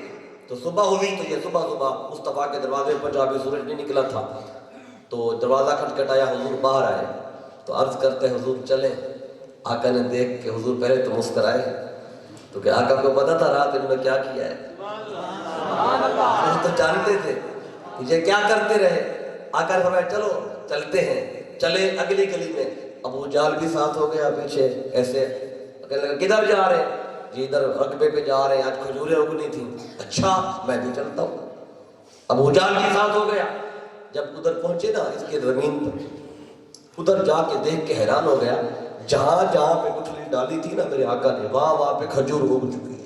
تو صبح ہوئی تو یہ صبح مصطفیٰ کے دروازے پر جب سورج نہیں نکلا تھا تو دروازہ کھٹکھٹایا، حضور باہر آئے تو عرض کرتے حضور چلیں۔ آقا نے دیکھ کے حضور پہلے تو مسکرائے، تو کہ آقا کو پتا تھا رات انہوں نے کیا کیا ہے؟ وہ تو جانتے تھے کہ یہ کیا کرتے رہے۔ آقا نے فرمایا چلو چلتے ہیں، چلے اگلی گلی میں۔ ابو جہل بھی ساتھ ہو گیا پیچھے، ایسے کہنے لگا کدھر جا رہے ہیں؟ جی ادھر رقبے پہ جا رہے ہیں، آج کھجوریں اگنی تھیں۔ اچھا میں بھی چلتا ہوں۔ ابو جہل بھی ساتھ ہو گیا۔ جب ادھر پہنچے نا اس کے زمین پر، ادھر جا کے دیکھ کے حیران ہو گیا، جہاں جہاں پہ گٹھلی ڈالی تھی نا میرے آقا نے، وہاں وہاں پہ کھجور اگ چکی ہے۔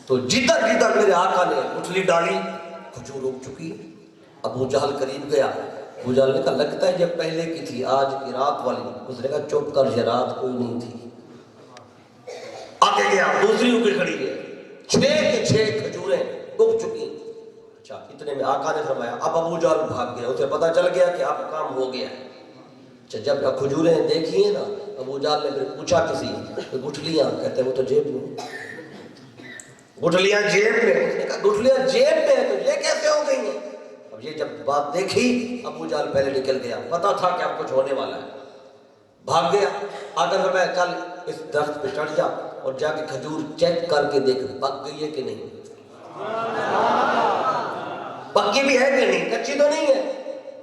تو جدھر جدھر میرے آقا نے گٹھلی ڈالی کھجور اگ چکی۔ ابو جہل قریب گیا، ابو جہل نے کہا لگتا ہے یہ پہلے کی تھی، آج کی رات والی۔ اس نے کہا چپ کر، یہ رات کوئی نہیں تھی۔ آگے گیا، دوسری اگی کھڑی ہے، 6 کے 6 کھجوریں اگ چکی۔ اچھا اتنے میں آقا نے فرمایا، اب ابو جہل بھاگ گیا، اسے پتا چل گیا کہ اب کام ہو گیا ہے۔ اچھا جب کھجوریں دیکھی ہیں نا، ابو جہل نے پھر پوچھا کسی گٹھلیاں، کہتے ہیں وہ تو جیب میں۔ گٹھلیاں جیب میں؟ اس نے کہا گٹھلیاں جیب میں ہیں تو یہ کیسے ہو گئی ہیں؟ اب یہ جب بات دیکھی، ابو جہل پہلے نکل گیا، پتا تھا کہ اب کچھ ہونے والا ہے، بھاگ گیا۔ آگر فرمایا چل اس درخت پہ چڑھ جا اور جا کے کھجور چیک کر کے دیکھ پک گئی ہے کہ نہیں، پکی بھی ہے کہ نہیں، کچی تو نہیں ہے۔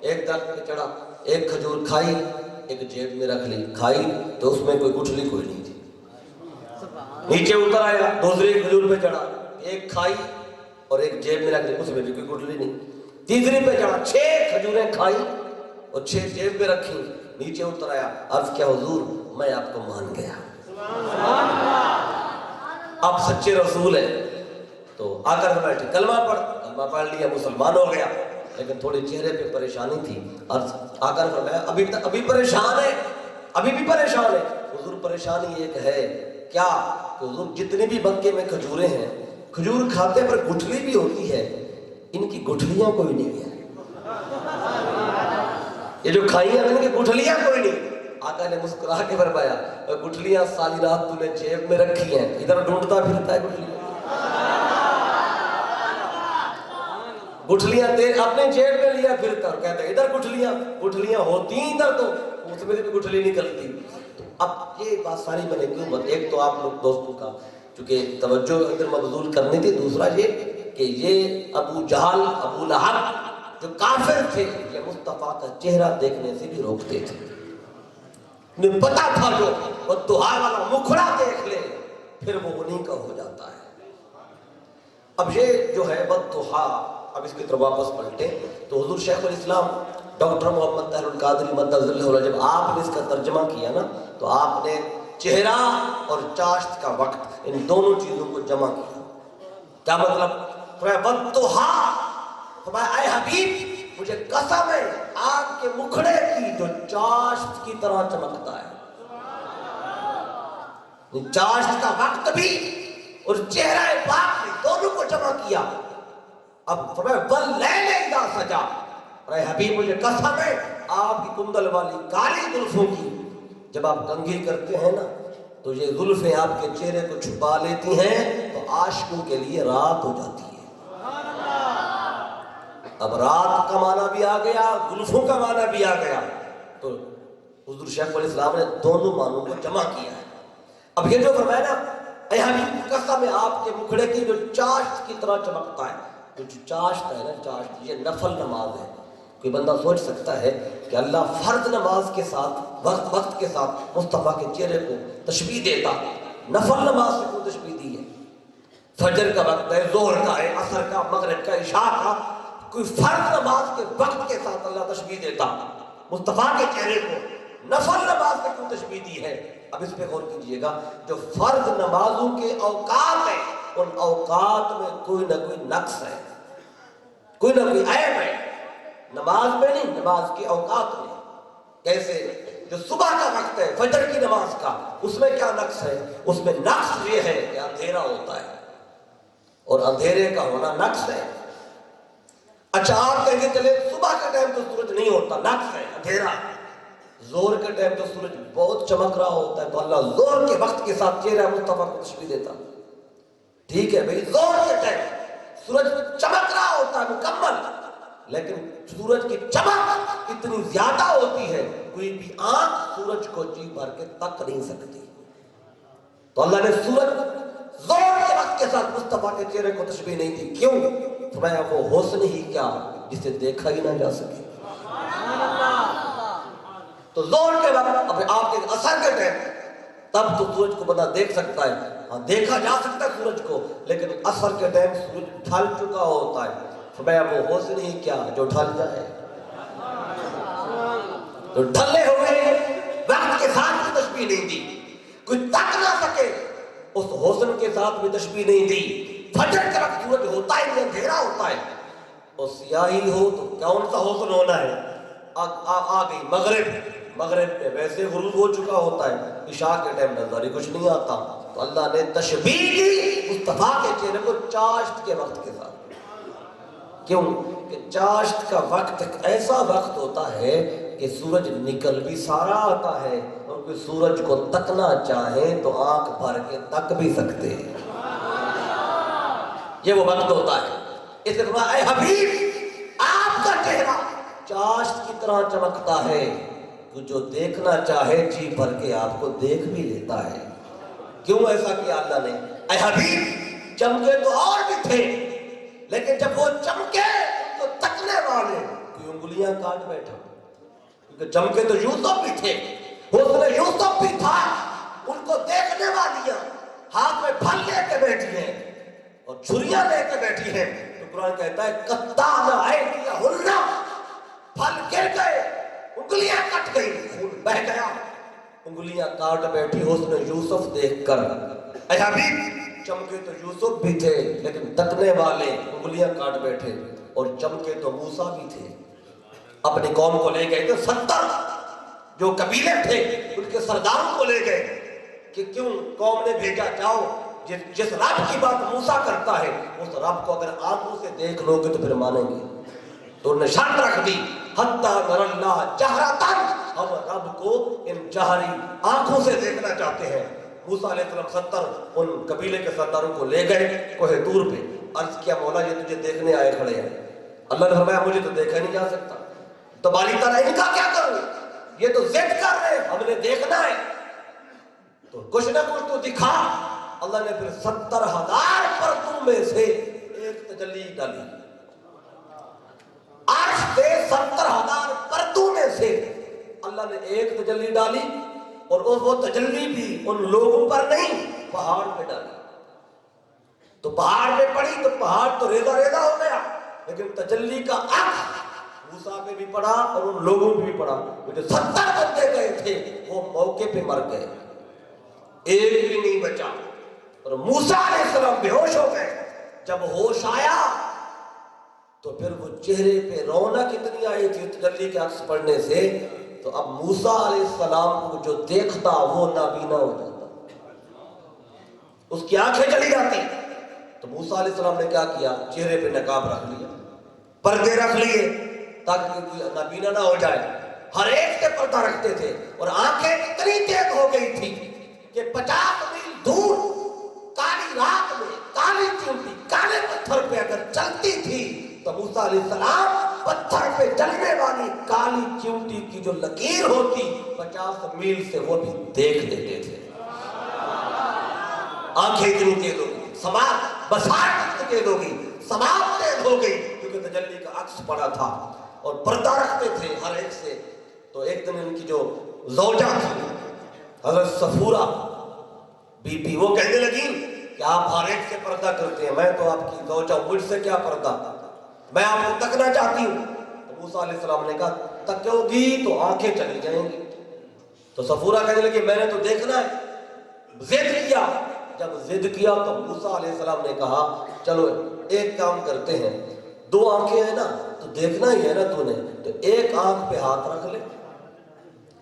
ایک درخت پہ چڑھا، ایک کھجور کھائی، ایک جیب میں رکھ لی، کھائی تو اس میں کوئی گٹھلی کوئی نہیں تھی۔ نیچے اتر آیا، دوسری کھجور پہ چڑھا، ایک کھائی اور ایک جیب میں رکھ لی، اس میں بھی کوئی گٹھلی نہیں۔ تیسری پہ چڑھا، 6 کھجوریں کھائی اور 6 جیب میں رکھی۔ نیچے اتر آیا، عرض کیا حضور میں آپ کو مان گیا، آپ سچے رسول ہیں۔ تو آ کر بیٹھے، کلمہ پڑھ لیا، مسلمان ہو گیا، لیکن تھوڑی چہرے پہ پریشانی تھی۔ عرض آ کر فرمایا ابھی پریشان ہے، ابھی بھی پریشان ہے؟ حضور پریشانی ایک ہے، کیا کہ حضور جتنی بھی مکے میں کھجوریں ہیں، کھجور کھاتے پر گٹھلی بھی ہوتی ہے، ان کی گٹھلیاں کوئی نہیں ہے۔ یہ جو کھائی ہیں ان کی گٹھلیاں کوئی نہیں۔ آقا نے مسکرا کے فرمایا گٹھلیاں ساری رات تم نے جیب میں رکھی ہیں، ادھر ڈھونڈتا پھرتا ہے گٹھلیاں، گٹھلیاں اپنے جیب میں لیا پھرتا اور کہتا ہے ادھر گٹھلیاں ہوتی ہیں ادھر، تو اس میں سے بھی گٹھلی نکلتی۔ اب یہ بات ساری میں نے کیوں ایک تو آپ لوگ دوستوں کا چونکہ توجہ ادھر مبذول کرنی تھی، دوسرا یہ کہ یہ ابو جہل ابو لہب جو کافر تھے یہ مصطفیٰ کا چہرہ دیکھنے سے بھی روکتے تھے۔ انہیں پتا تھا جو والضحیٰ والا مکھڑا دیکھ لے پھر وہ انہیں کا ہو جاتا ہے۔ اب یہ جو ہے والضحیٰ، اب اس کی طرف واپس پلٹیں تو حضور شیخ الاسلام ڈاکٹر محمد طاہر القادری مدد اللہ علیہ، جب آپ نے اس کا ترجمہ کیا نا تو آپ نے چہرہ اور چاشت کا وقت ان دونوں چیزوں کو جمع کیا۔ کیا مطلب؟ والضحیٰ، فرمایا اے حبیب مجھے قسم ہے آپ کے مکھڑے کی جو چاشت کی طرح چمکتا ہے، چاشت کا وقت بھی اور چہرہ پاک بھی دونوں کو جمع کیا۔ اب فرمایا واللیل اذا سجا، اے حبیب مجھے قسم ہے آپ کی کندل والی کالی زلفوں کی، جب آپ کنگھی کرتے ہیں نا تو یہ زلفیں آپ کے چہرے کو چھپا لیتی ہیں تو عاشقوں کے لیے رات ہو جاتی ہے۔ اب رات کا معنی بھی آ گیا، زلفوں کا معنی بھی آ گیا، تو حضور شیخ الاسلام نے دونوں معنوں کو جمع کیا ہے۔ اب یہ جو فرمایا نا اے حبیب قسم ہے آپ کے مکھڑے کی جو چاشت کی طرح چمکتا ہے، جو چاشت ہے نا، چاشت یہ نفل نماز ہے۔ کوئی بندہ سوچ سکتا ہے کہ اللہ فرض نماز کے ساتھ وقت کے ساتھ مصطفیٰ کے چہرے کو تشبیہ دیتا، نفل نماز سے کیوں تشبیہ دی ہے؟ فجر کا وقت ہے، ظہر کا ہے، عصر کا، مغرب کا، عشاء کا، کوئی فرض نماز کے وقت کے ساتھ اللہ تشبیہ دیتا، مصطفیٰ کے چہرے کو نفل نماز سے کیوں تشبیہ دی ہے؟ اب اس پہ غور کیجئے گا، جو فرض نمازوں کے اوقات ہیں ان اوقات میں کوئی نہ کوئی نقص ہے، کوئی نہ کوئی عیب ہے، نماز میں نہیں، نماز کے اوقات میں. کیسے؟ جو صبح کا وقت ہے فجر کی نماز کا، اس میں کیا نقص ہے؟ اس میں نقص یہ ہے کہ اندھیرا ہوتا ہے، اور اندھیرے کا ہونا نقص ہے. اچھا آپ کہیں گے چلے صبح کے ٹائم تو سورج نہیں ہوتا، نقص ہے، اندھیرا. زور کے ٹائم تو سورج بہت چمک رہا ہوتا ہے، تو اللہ زور کے وقت کے ساتھ چہرہ مصطفیٰ کو تشبیہ دیتا. ٹھیک ہے بھئی، زور کے ٹائم سورج چمک رہا ہوتا ہے مکمل، لیکن سورج کی چمک اتنی زیادہ ہوتی ہے کوئی بھی آنکھ سورج کو جی بھر کے تک نہیں سکتی. تو اللہ نے سورج زور کے وقت کے ساتھ مصطفیٰ کے چہرے کو تشبیہ نہیں دی. کیوں؟ فرمایا وہ حسن ہی کیا جسے دیکھا ہی نہ جا سکے. تو زور کے وقت اب آپ کے اثر کے ٹائم تب تو سورج کو بندہ دیکھ سکتا ہے، ہاں دیکھا جا سکتا ہے سورج کو، لیکن اثر کے ٹائم سورج ڈھل چکا ہوتا ہے. فرمایا وہ حسن ہی کیا جو ڈھل جائے. تو ڈھلے ہوئے وقت کے ساتھ بھی تشبیہ نہیں دی، کوئی تک نہ سکے اس حسن کے ساتھ بھی تشبیہ نہیں دی. فجر کے وقت سورج ہوتا ہی نہیں، اندھیرا ہوتا ہے، اور سیاہی ہو تو کون سا حسن ہونا ہے. آ گئی مغرب پہ ویسے غروب ہو چکا ہوتا ہے، عشاء کے ٹائم نظر ہی کچھ نہیں آتا. تو اللہ نے تشبیہ دی مصطفیٰ کے چہرے کو چاشت کے وقت کے ساتھ. کیوں کہ چاشت کا وقت ایک ایسا وقت ہوتا ہے کہ سورج نکل بھی سارا آتا ہے، اور کوئی سورج کو تکنا چاہے تو آنکھ بھر کے تک بھی سکتے ہیں. یہ وہ وقت ہوتا ہے. اس لیے اے حبیب آپ کا چہرہ چاشت کی طرح چمکتا ہے، جو دیکھنا چاہے جی بھر کے آپ کو دیکھ بھی لیتا ہے. کیوں ایسا کیا اللہ نے؟ اے حبیب چمکے تو اور بھی تھے، لیکن جب وہ چمکے تو تکنے والے کوئی انگلیاں کاٹ بیٹھا. کیونکہ چمکے تو یوسف بھی تھے، حسن یوسف بھی تھا، ان کو دیکھنے والیاں ہاتھ میں پھل لے کے بیٹھی ہیں اور چھریاں لے کے بیٹھی ہیں. تو قرآن کہتا ہے قطعنا ایدیہن، پھل گر گئے، انگلیاں کٹ گئی، خون بہ گیا، انگلیاں کاٹ بیٹھی حسن یوسف دیکھ کر. اے حبیب چمکے تو یوسف بھی تھے، لیکن تکنے والے انگلیاں کاٹ بیٹھے. اور چمکے تو موسیٰ بھی تھے، اپنی قوم کو لے گئے تھے. 70 جو قبیلے تھے ان کے سرداروں کو لے گئے کہ کیوں قوم نے بھیجا، جاؤ جس رب کی بات موسیٰ کرتا ہے اس رب کو اگر آنکھوں سے دیکھ لو گے تو پھر مانیں گے. تو انہوں نے شرط رکھ دی حتی نر اللہ جہرتاً، ہم رب کو ان جہری آنکھوں سے دیکھنا چاہتے ہیں. موسیٰ علیہ السلام 70 ان قبیلے کے سرداروں کو لے گئے کوہ طور پہ. عرض کیا مولا یہ تجھے دیکھنے آئے کھڑے ہیں. اللہ نے فرمایا مجھے تو دیکھا نہیں جا سکتا. تو بالی تعالیٰ ان کا کیا کروں، یہ تو ضد کر رہے ہیں، ہم نے دیکھنا ہے تو کچھ نہ کچھ تو دکھا. اللہ نے پھر 70,000 پرتوں میں سے ایک تجلی ڈالی. عرش سے 70,000 پرتوں میں سے اللہ نے ایک تجلی ڈالی، اور وہ تجلی بھی ان لوگوں پر نہیں پہاڑ پہ ڈالی. تو پہاڑ پہ پڑی تو پہاڑ تو ریزہ ریزہ ہو گیا، لیکن تجلی کا عکس موسیٰ پہ بھی پڑا اور ان لوگوں پہ بھی پڑا. وہ جو 70 بندے گئے تھے وہ موقع پہ مر گئے، ایک بھی نہیں بچا. اور موسیٰ علیہ السلام بے ہوش ہو گئے. جب ہوش آیا تو پھر وہ چہرے پہ رونق اتنی آئی تھی تجلی کے عکس پڑھنے سے، تو اب موسیٰ علیہ السلام کو جو دیکھتا وہ نابینا ہو جاتا، اس کی آنکھیں چلی جاتی. تو موسیٰ علیہ السلام نے کیا کیا؟ چہرے پہ نقاب رکھ لیا، پردے رکھ لیے تاکہ کوئی نابینا نہ ہو جائے. ہر ایک سے پردہ رکھتے تھے. اور آنکھیں اتنی تیز ہو گئی تھی کہ 50 میل دور کالی رات میں کالی چونٹی کالے پتھر پہ اگر چلتی تھی تو موسیٰ علیہ السلام پتھر پہ چلنے والی کالی چونٹی کی جو لکیر ہوتی 50 میل سے وہ بھی دیکھ لیتے تھے. آنکھیں اتنی تیز ہو گئی، سماعت بصارت اتنی تیز ہو گئی، سماعت تیز ہو گئی کیونکہ تجلی کا عکس پڑا تھا. اور پردہ رکھتے تھے ہر ایک سے. تو ایک دن ان کی جو زوجہ تھی حضرت صفورہ بی بی، وہ کہنے لگی کہ آپ ہر ایک سے پردہ کرتے ہیں، میں تو آپ کی زوجہ ہوں، مجھ سے کیا پردہ، میں آپ کو تکنا چاہتی ہوں. تو موسیٰ علیہ السلام نے کہا تکو گی تو آنکھیں چلی جائیں گی. تو صفورہ کہنے لگی میں نے تو دیکھنا ہے. ضد کیا. جب ضد کیا تو موسیٰ علیہ السلام نے کہا چلو ایک کام کرتے ہیں، دو آنکھیں ہیں نا تو دیکھنا ہی ہے نا تو نے، تو ایک آنکھ پہ ہاتھ رکھ لے،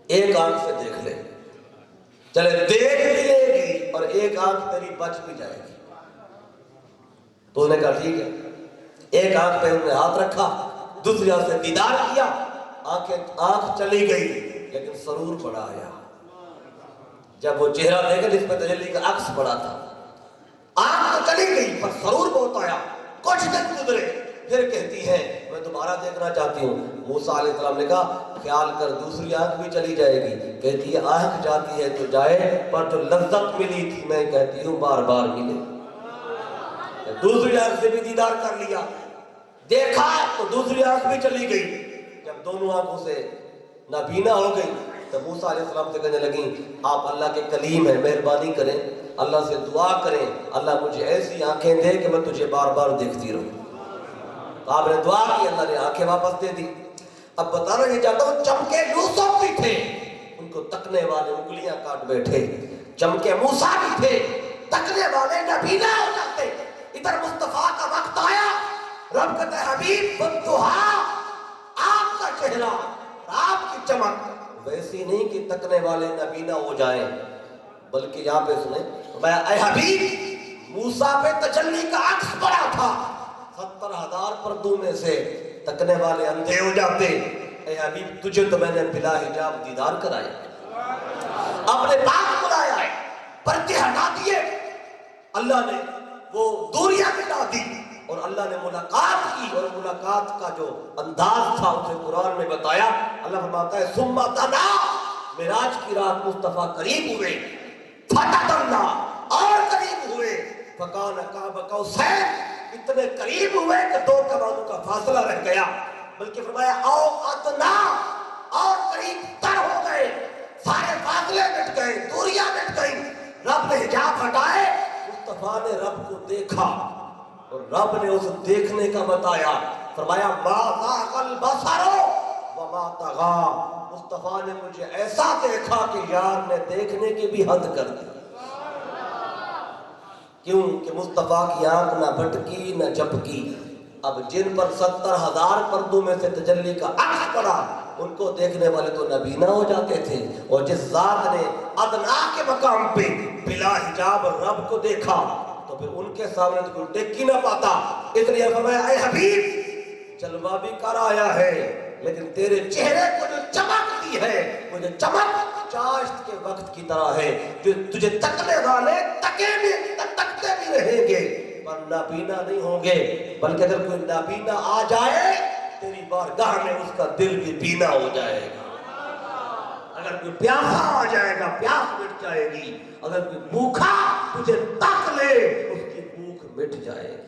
ایک آنکھ سے دیکھ لے، چلے دیکھ بھی لے گی اور ایک آنکھ تیری بچ بھی جائے گی۔ تو انہوں نے کہا ٹھیک ہے، ایک آنکھ پہ انہوں نے ہاتھ رکھا، دوسری آنکھ سے دیدار کیا، آنکھ چلی گئی لیکن سرور پڑا آیا۔ جب وہ چہرہ دیکھا جس پہ تجلی کا عکس پڑا تھا، آنکھ تو چلی گئی پر سرور بہت آیا۔ کچھ دن گزرے، پھر کہتی ہے میں دوبارہ دیکھنا چاہتی ہوں۔ موسیٰ علیہ السلام نے کہا خیال کر دوسری آنکھ بھی چلی جائے گی۔ کہتی ہے آنکھ جاتی ہے تو جائے، پر جو لذت ملی تھی میں کہتی ہوں بار بار ملے۔ دوسری آنکھ سے بھی دیدار کر لیا، دیکھا تو دوسری آنکھ بھی چلی گئی۔ جب دونوں آنکھوں سے نابینا ہو گئی تو موسیٰ علیہ السلام سے کہنے لگیں آپ اللہ کے کلیم ہیں، مہربانی کریں اللہ سے دعا کریں اللہ مجھے ایسی آنکھیں دے کہ میں تجھے بار بار دیکھتی رہوں۔ تو آپ نے دعا کی، اللہ نے آنکھیں واپس دے دی۔ اب بتانا یہ چاہتا ہوں چمکے یوسف بھی تھے، ان کو تکنے والے انگلیاں کاٹ بیٹھے، چمکے موسیٰ بھی تھے، تکنے والے نابینا ہو جاتے۔ ادھر مصطفیٰ کا وقت آیا، رب کہتا ہے حبیب والضحیٰ، آپ کا چہرہ آپ کی چمک ویسی نہیں کہ تکنے والے نابینا ہو جائیں، بلکہ یہاں پہ سنیں اے حبیب موسیٰ پہ تجلی کا عکس پڑا تھا، 70,000 پردوں میں سے تکنے والے اندھے ہو جاتے۔ اے حبیب تجھے تو میں نے بلا حجاب دیدار کرایا، اپنے پاک بلایا ہے، پردے ہٹا دیے، اللہ نے وہ دوریاں مٹا دی اور اللہ نے ملاقات کی، اور ملاقات کا جو انداز تھا اسے قرآن میں بتایا۔ اللہ فرماتا ہے ثم دنا، معراج کی رات مصطفیٰ قریب ہوئے، فتدنا اور قریب ہوئے، فکان قاب قوسین، اتنے قریب ہوئے کہ دو کمانوں کا فاصلہ رہ گیا، بلکہ فرمایا او ادنا، اور قریب تر ہو گئے، سارے فاصلے مٹ گئے، دوریاں مٹ گئی، رب نے حجاب ہٹائے، مصطفیٰ نے رب کو دیکھا اور رب نے اس دیکھنے کا بتایا، فرمایا ما ذاق البصر وما طغى، مصطفیٰ نے مجھے ایسا دیکھا کہ یار نے دیکھنے کی بھی حد کر دی۔ کیوں کہ مصطفیٰ کی آنکھ نہ بھٹکی نہ جھپکی۔ اب جن پر 70,000 پردوں میں سے تجلی کا عکس پڑا ان کو دیکھنے والے تو نابینا ہو جاتے تھے، اور جس ذات نے ادنا کے مقام پہ بلا حجاب رب کو دیکھا تو پھر ان کے سامنے تو کوئی ٹک ہی نہ پاتا۔ اس لیے فرمایا اے حبیب جلوہ بھی کر آیا ہے لیکن تیرے چہرے کو جو چمک دی ہے وہ جو چمک چاشت کے وقت کی طرح ہے، جو تجھے تکنے والے تکتے بھی رہیں گے پر نابینا نہیں ہوں گے، بلکہ اگر کوئی نابینا آ جائے تیری بارگاہ میں اس کا دل بھی بینا ہو جائے گا، اگر کوئی پیاسا آ جائے گا پیاس مٹ جائے گی، اگر کوئی بھوکا تجھے تک لے اس کی بھوک مٹ جائے گی۔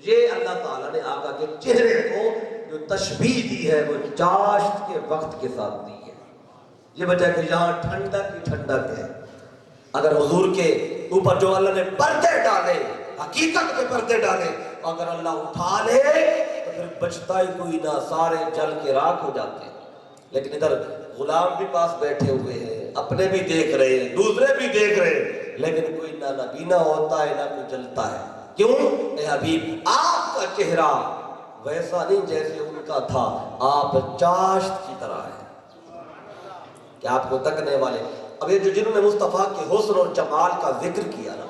یہ اللہ تعالیٰ نے آقا کے چہرے کو جو تشبیہ دی ہے وہ چاشت کے وقت کے ساتھ دی ہے۔ یہ وجہ کہ یہاں ٹھنڈک ہی ٹھنڈک ہے۔ اگر حضور کے اوپر جو اللہ نے پردے ڈالے، حقیقت کے پردے ڈالے، اگر اللہ اٹھا لے تو پھر بچتا ہی کوئی نہ، سارے جل کے راکھ ہو جاتے ہیں۔ لیکن ادھر غلام بھی پاس بیٹھے ہوئے ہیں، اپنے بھی دیکھ رہے ہیں دوسرے بھی دیکھ رہے ہیں، لیکن کوئی نہ نابینا ہوتا ہے نہ کوئی جلتا ہے۔ کیوں؟ اے حبیب آپ کا چہرہ ویسا نہیں جیسے ان کا تھا، آپ چاشت کی طرح ہے کہ آپ کو تکنے والے۔ اب یہ جو جنہوں نے مصطفیٰ کے حسن اور جمال کا ذکر کیا نا،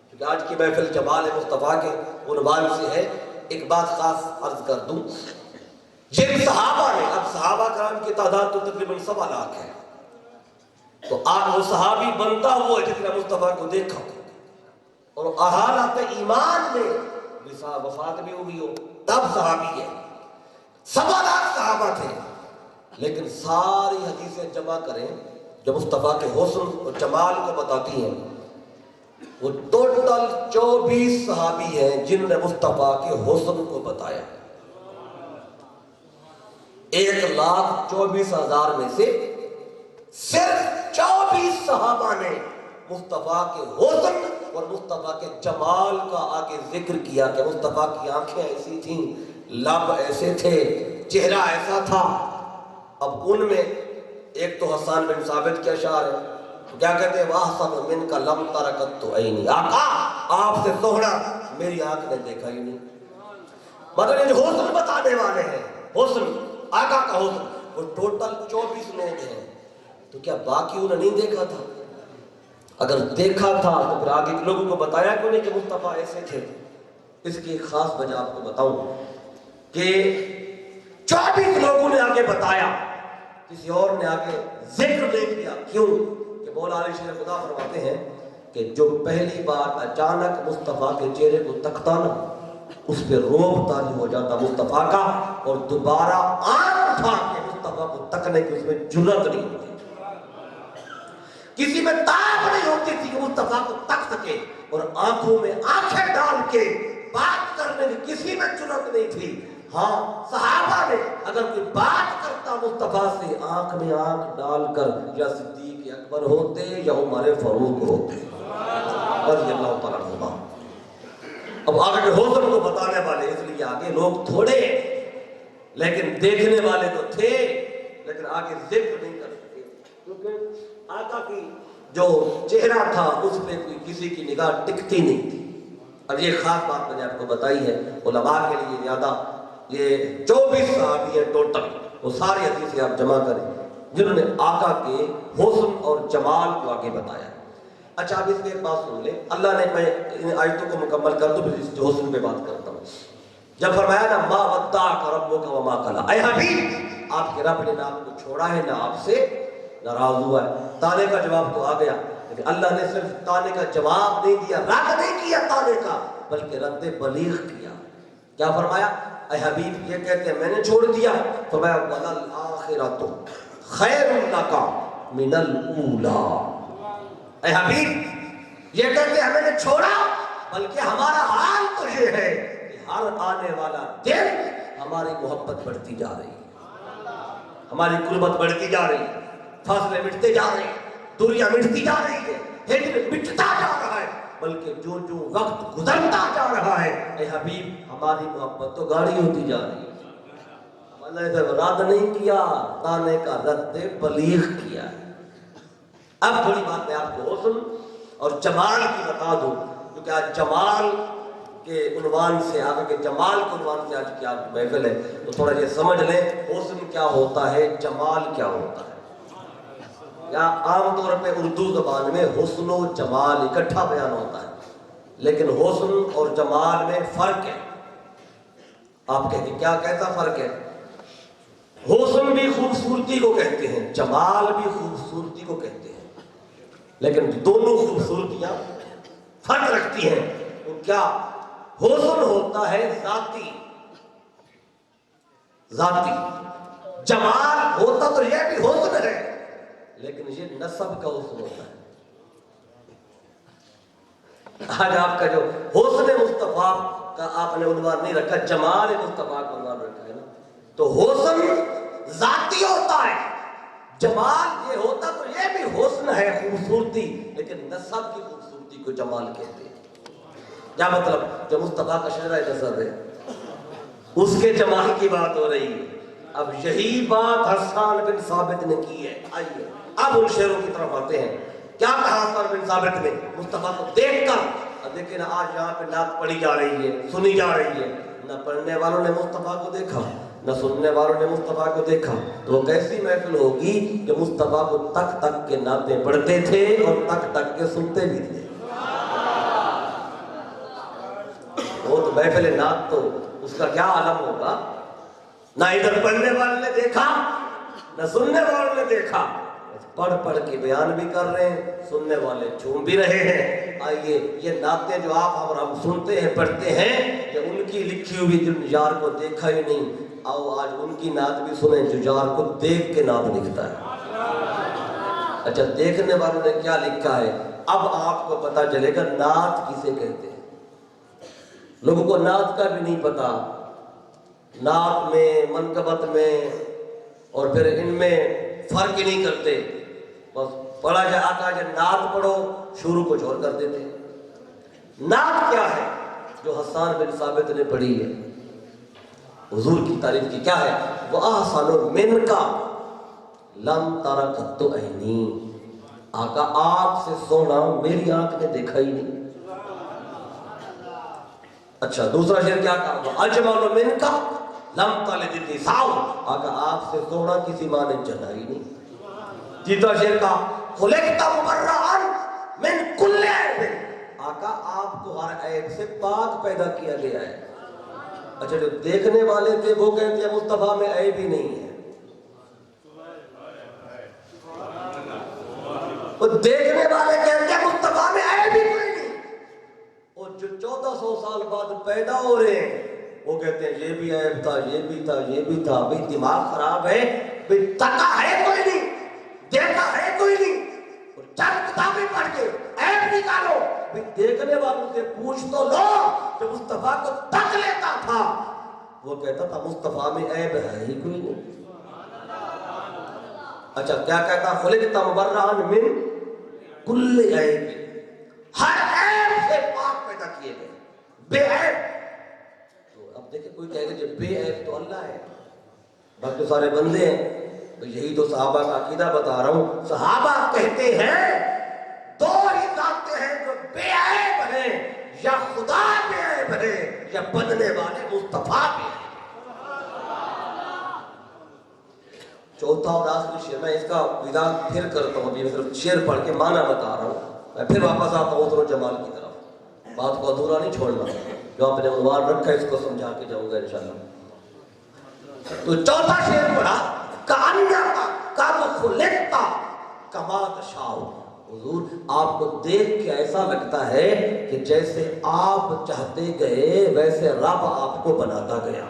کیونکہ آج کی محفل جمال مصطفیٰ کے عنوان سے ہے، ایک بات خاص عرض کر دوں، جن صحابہ نے، اب صحابہ کرام کی تعداد تو تقریباً 1.25 لاکھ ہے، تو آپ وہ صحابی بنتا ہوا جس نے مصطفیٰ کو دیکھا اور حالت ایمان میں وفات بھی ہوئی ہو تب صحابی ہے۔ 1.25 لاکھ صحابہ تھے، لیکن ساری حدیثیں جمع کریں جو مصطفیٰ کے حسن اور جمال کو بتاتی ہیں، وہ ٹوٹل 24 صحابی ہیں جن نے مصطفیٰ کے حسن کو بتایا۔ 1,24,000 میں سے صرف 24 صحابہ نے مصطفیٰ کے حسن اور مصطفیٰ کے جمال کا آگے ذکر کیا کہ مصطفیٰ کی آنکھیں ایسی تھیں، لب ایسے تھے، چہرہ ایسا تھا۔ اب ان میں ایک تو حسان بن ثابت کے اشعار ہے، کیا کہتے ہیں وَأَحْسَنُ مِنْكَ لَمْ تَرَ قَطُّ عَيْنِي، آقا آپ سے سوہنا میری آنکھ نے دیکھا ہی نہیں۔ مگر یہ جو حسن بتانے والے ہیں، حسن آقا کا حسن، وہ ٹوٹل 24 لوگ ہیں، تو کیا باقی انہیں نہیں دیکھا تھا؟ اگر دیکھا تھا تو پھر آگے لوگوں کو بتایا کیوں نہیں کہ مصطفیٰ ایسے تھے؟ اس کی ایک خاص وجہ آپ کو بتاؤں کہ 24 لوگوں نے آگے بتایا، کسی اور نے آگے ذکر نہیں کیا. کیوں؟ کہ مولا علی شیر خدا فرماتے ہیں کہ جو پہلی بار اچانک مصطفیٰ کے چہرے کو تکتا نا، اس پہ روب طاری ہو جاتا مصطفیٰ کا، اور دوبارہ آنکھ اٹھا کے مصطفیٰ کو تکنے کی اس میں جرت نہیں ہوتی. کسی میں طاقت نہیں ہوتی تھی کہ مصطفیٰ کو تک سکے، اور آنکھوں میں آنکھیں ڈال کے بات کرنے کی کسی میں جرت نہیں تھی. ہاں صحابہ نے اگر کوئی بات کرتا مصطفیٰ سے، آنکھ میں آنکھ ڈال کر یا صدیق اکبر ہوتے یا عمر فاروق ہوتے رضی اللہ تعالیٰ عنہ. اب آگے کے حسن کو بتانے والے اس لیے آگے لوگ تھوڑے لیکن دیکھنے والے تو تھے، لیکن آگے ذکر نہیں کر سکے کیونکہ آقا کی جو چہرہ تھا اس پہ کوئی کسی کی نگاہ ٹکتی نہیں تھی. اب یہ خاص بات میں نے آپ کو بتائی ہے علماء کے لیے زیادہ. یہ 24 صحابی ہیں ٹوٹل، وہ ساری حدیثیں آپ جمع کریں جنہوں نے آقا کے حسن اور جمال کو آگے بتایا. اچھا اب اس میں ایک بات سن لیں، اللہ نے، میں ان آیتوں کو مکمل کر دوں پھر اس حسن پہ بات کرتا ہوں. جب فرمایا نا ما ودعک ربک وما قلی، اے حبیب آپ کے رب نے نہ آپ کو چھوڑا ہے نہ آپ سے ناراض ہوا ہے. تانے کا جواب تو آ گیا، لیکن اللہ نے صرف تانے کا جواب نہیں دیا، رد نہیں کیا تانے کا، بلکہ رد بلیغ کیا. کیا فرمایا؟ اے حبیب یہ کہتے ہیں میں نے چھوڑ دیا، فرمایا وَلَلْآخِرَةُ خَيْرٌ لَكَ مِنَ الْأُولَىٰ. اے حبیب یہ کہتے ہیں میں نے چھوڑا، بلکہ ہمارا حال تو یہ ہے کہ ہر آنے والا دن ہماری محبت بڑھتی جا رہی ہے، ہماری قربت بڑھتی جا رہی ہے، فاصلے مٹتے جا رہے ہیں، دوریاں مٹتی جا رہی ہے، ہجر مٹتا جا رہا ہے، بلکہ جو جو وقت گزرتا جا رہا ہے اے حبیب ہماری محبت تو گاڑی ہوتی جا رہی ہے. اللہ نے رد نہیں کیا، تانے کا رد بلیغ کیا. اب تھوڑی بات میں آپ کو حسن اور جمال کی بتا دوں، کیونکہ آج جمال کے عنوان سے، آگے کے جمال کے عنوان سے آج کی آپ محفل ہے، تو تھوڑا یہ سمجھ لیں حسن کیا ہوتا ہے، جمال کیا ہوتا ہے. یا عام طور پہ اردو زبان میں حسن و جمال اکٹھا بیان ہوتا ہے، لیکن حسن اور جمال میں فرق ہے. آپ کہتے ہیں کیا کیسا فرق ہے؟ حسن بھی خوبصورتی کو کہتے ہیں، جمال بھی خوبصورتی کو کہتے ہیں، لیکن دونوں خوبصورتیاں فرق رکھتی ہیں. تو کیا حسن ہوتا ہے ذاتی، جمال ہوتا تو یہ بھی حسن ہے لیکن یہ نسب کا حسن ہوتا ہے. آج آپ کا جو حسن مصطفیٰ کا آپ نے عنوان نہیں رکھا، جمال مصطفیٰ کا عنوان رکھا ہے نا، تو حسن ذاتی ہوتا ہے، جمال یہ ہوتا تو یہ بھی حسن ہے، خوبصورتی، لیکن نسب کی خوبصورتی کو جمال کہتے ہیں. کیا مطلب؟ جو مصطفیٰ کا شجرہ نسب ہے اس کے جمال کی بات ہو رہی ہے. اب یہی بات حسان بن ثابت نے کی ہے. آئیے اب ان شعروں کی طرف آتے ہیں. کیا کہا حسان بن ثابت نے مصطفیٰ کو دیکھ کر؟ اب دیکھیں نا آج یہاں پہ نعت پڑھی جا رہی ہے، سنی جا رہی ہے، نہ پڑھنے والوں نے مصطفیٰ کو دیکھا نہ سننے والوں نے مصطفیٰ کو دیکھا، تو وہ کیسی محفل ہوگی کہ مصطفیٰ کو تک تک کے نعتیں پڑھتے تھے اور تک تک کے سنتے بھی تھے. وہ تو محفل نعت تو اس کا کیا عالم ہوگا، نہ ادھر پڑھنے والوں نے دیکھا نہ سننے والوں نے دیکھا، پڑھ پڑھ کے بیان بھی کر رہے ہیں، سننے والے جھوم بھی رہے ہیں. آئیے یہ نعتیں جو آپ اور ہم سنتے ہیں پڑھتے ہیں، یہ ان کی لکھی ہوئی جن یار کو دیکھا ہی نہیں، آؤ آج ان کی نعت بھی سنیں جو یار کو دیکھ کے نعت لکھتا ہے. اچھا دیکھنے والوں نے کیا لکھا ہے، اب آپ کو پتا چلے گا نعت کسے کہتے ہیں. لوگوں کو نعت کا بھی نہیں پتا، نعت میں، منقبت میں، اور پھر ان میں فرق ہی نہیں کرتے. بس پڑھا جائے آتا ہے نعت پڑھو، شروع کچھ اور کر دیتے. نعت کیا ہے جو حسان بن ثابت نے پڑھی ہے، حضور کی تعریف کی، کیا ہے؟ وہ احسن من کا لم ترکت عینی، آقا آپ سے سونا میری آنکھ نے دیکھا ہی نہیں. اچھا دوسرا شعر کیا کہا؟ اجمل منکا لم تلد النساء، آقا آپ سے سونا کسی ماں نے جنا ہی نہیں۔ تیسرا شعر کہا خلقت مبرئا من کل عیب، آقا آپ کو ہر عیب سے پاک پیدا کیا گیا ہے۔ اچھا جو دیکھنے والے تھے وہ کہتے ہیں مصطفیٰ میں عیب ہی نہیں ہے، وہ دیکھنے والے کہتے ہیں مصطفیٰ میں عیب ہی کوئی نہیں، اور جو 1400 سال بعد پیدا ہو رہے ہیں وہ کہتے ہیں یہ بھی عیب تھا، یہ بھی تھا، یہ بھی تھا۔ بھئی دماغ خراب ہے، بھئی تکا ہے کوئی نہیں، دیکھا ہے کوئی نہیں، اور چند کتابیں پڑھ کے عیب نکالو۔ بھئی دیکھنے والوں سے پوچھ تو لو، جو مصطفیٰ کو تک لیتا تھا وہ کہتا تھا مصطفیٰ میں عیب ہے ہی کوئی نہیں۔ اچھا کیا کہتا؟ خلقت مبرئا من کل عیب، ہر عیب سے پاک پیدا کیے گئے، بے عیب۔ تو اب دیکھیں کوئی کہے گا جب بے عیب تو اللہ ہے، باقی سارے بندے ہیں۔ تو یہی تو صحابہ کا عقیدہ بتا رہا ہوں، صحابہ کہتے ہیں دو ہی ذاتیں ہیں جو بے عیب ہیں، یا خدا بے عیب ہے یا بننے والے مصطفیٰ بے عیب۔ چوتھا اور آخری شعر، میں اس کا وضاحت پھر کرتا ہوں، ابھی میں صرف شعر پڑھ کے معنی بتا رہا ہوں، میں پھر واپس آتا ہوں حسن و جمال کی طرف، بات کو ادھورا نہیں چھوڑنا، جو آپ نے عنوان رکھا ہے اس کو سمجھا کے جاؤں گا انشاءاللہ۔ تو چوتھا شعر پڑھا کَأَنَّكَ قَدْ خُلِقْتَ كَمَا تَشَاءُ، حضور آپ کو دیکھ کے ایسا لگتا ہے کہ جیسے آپ چاہتے گئے ویسے رب آپ کو بناتا گیا۔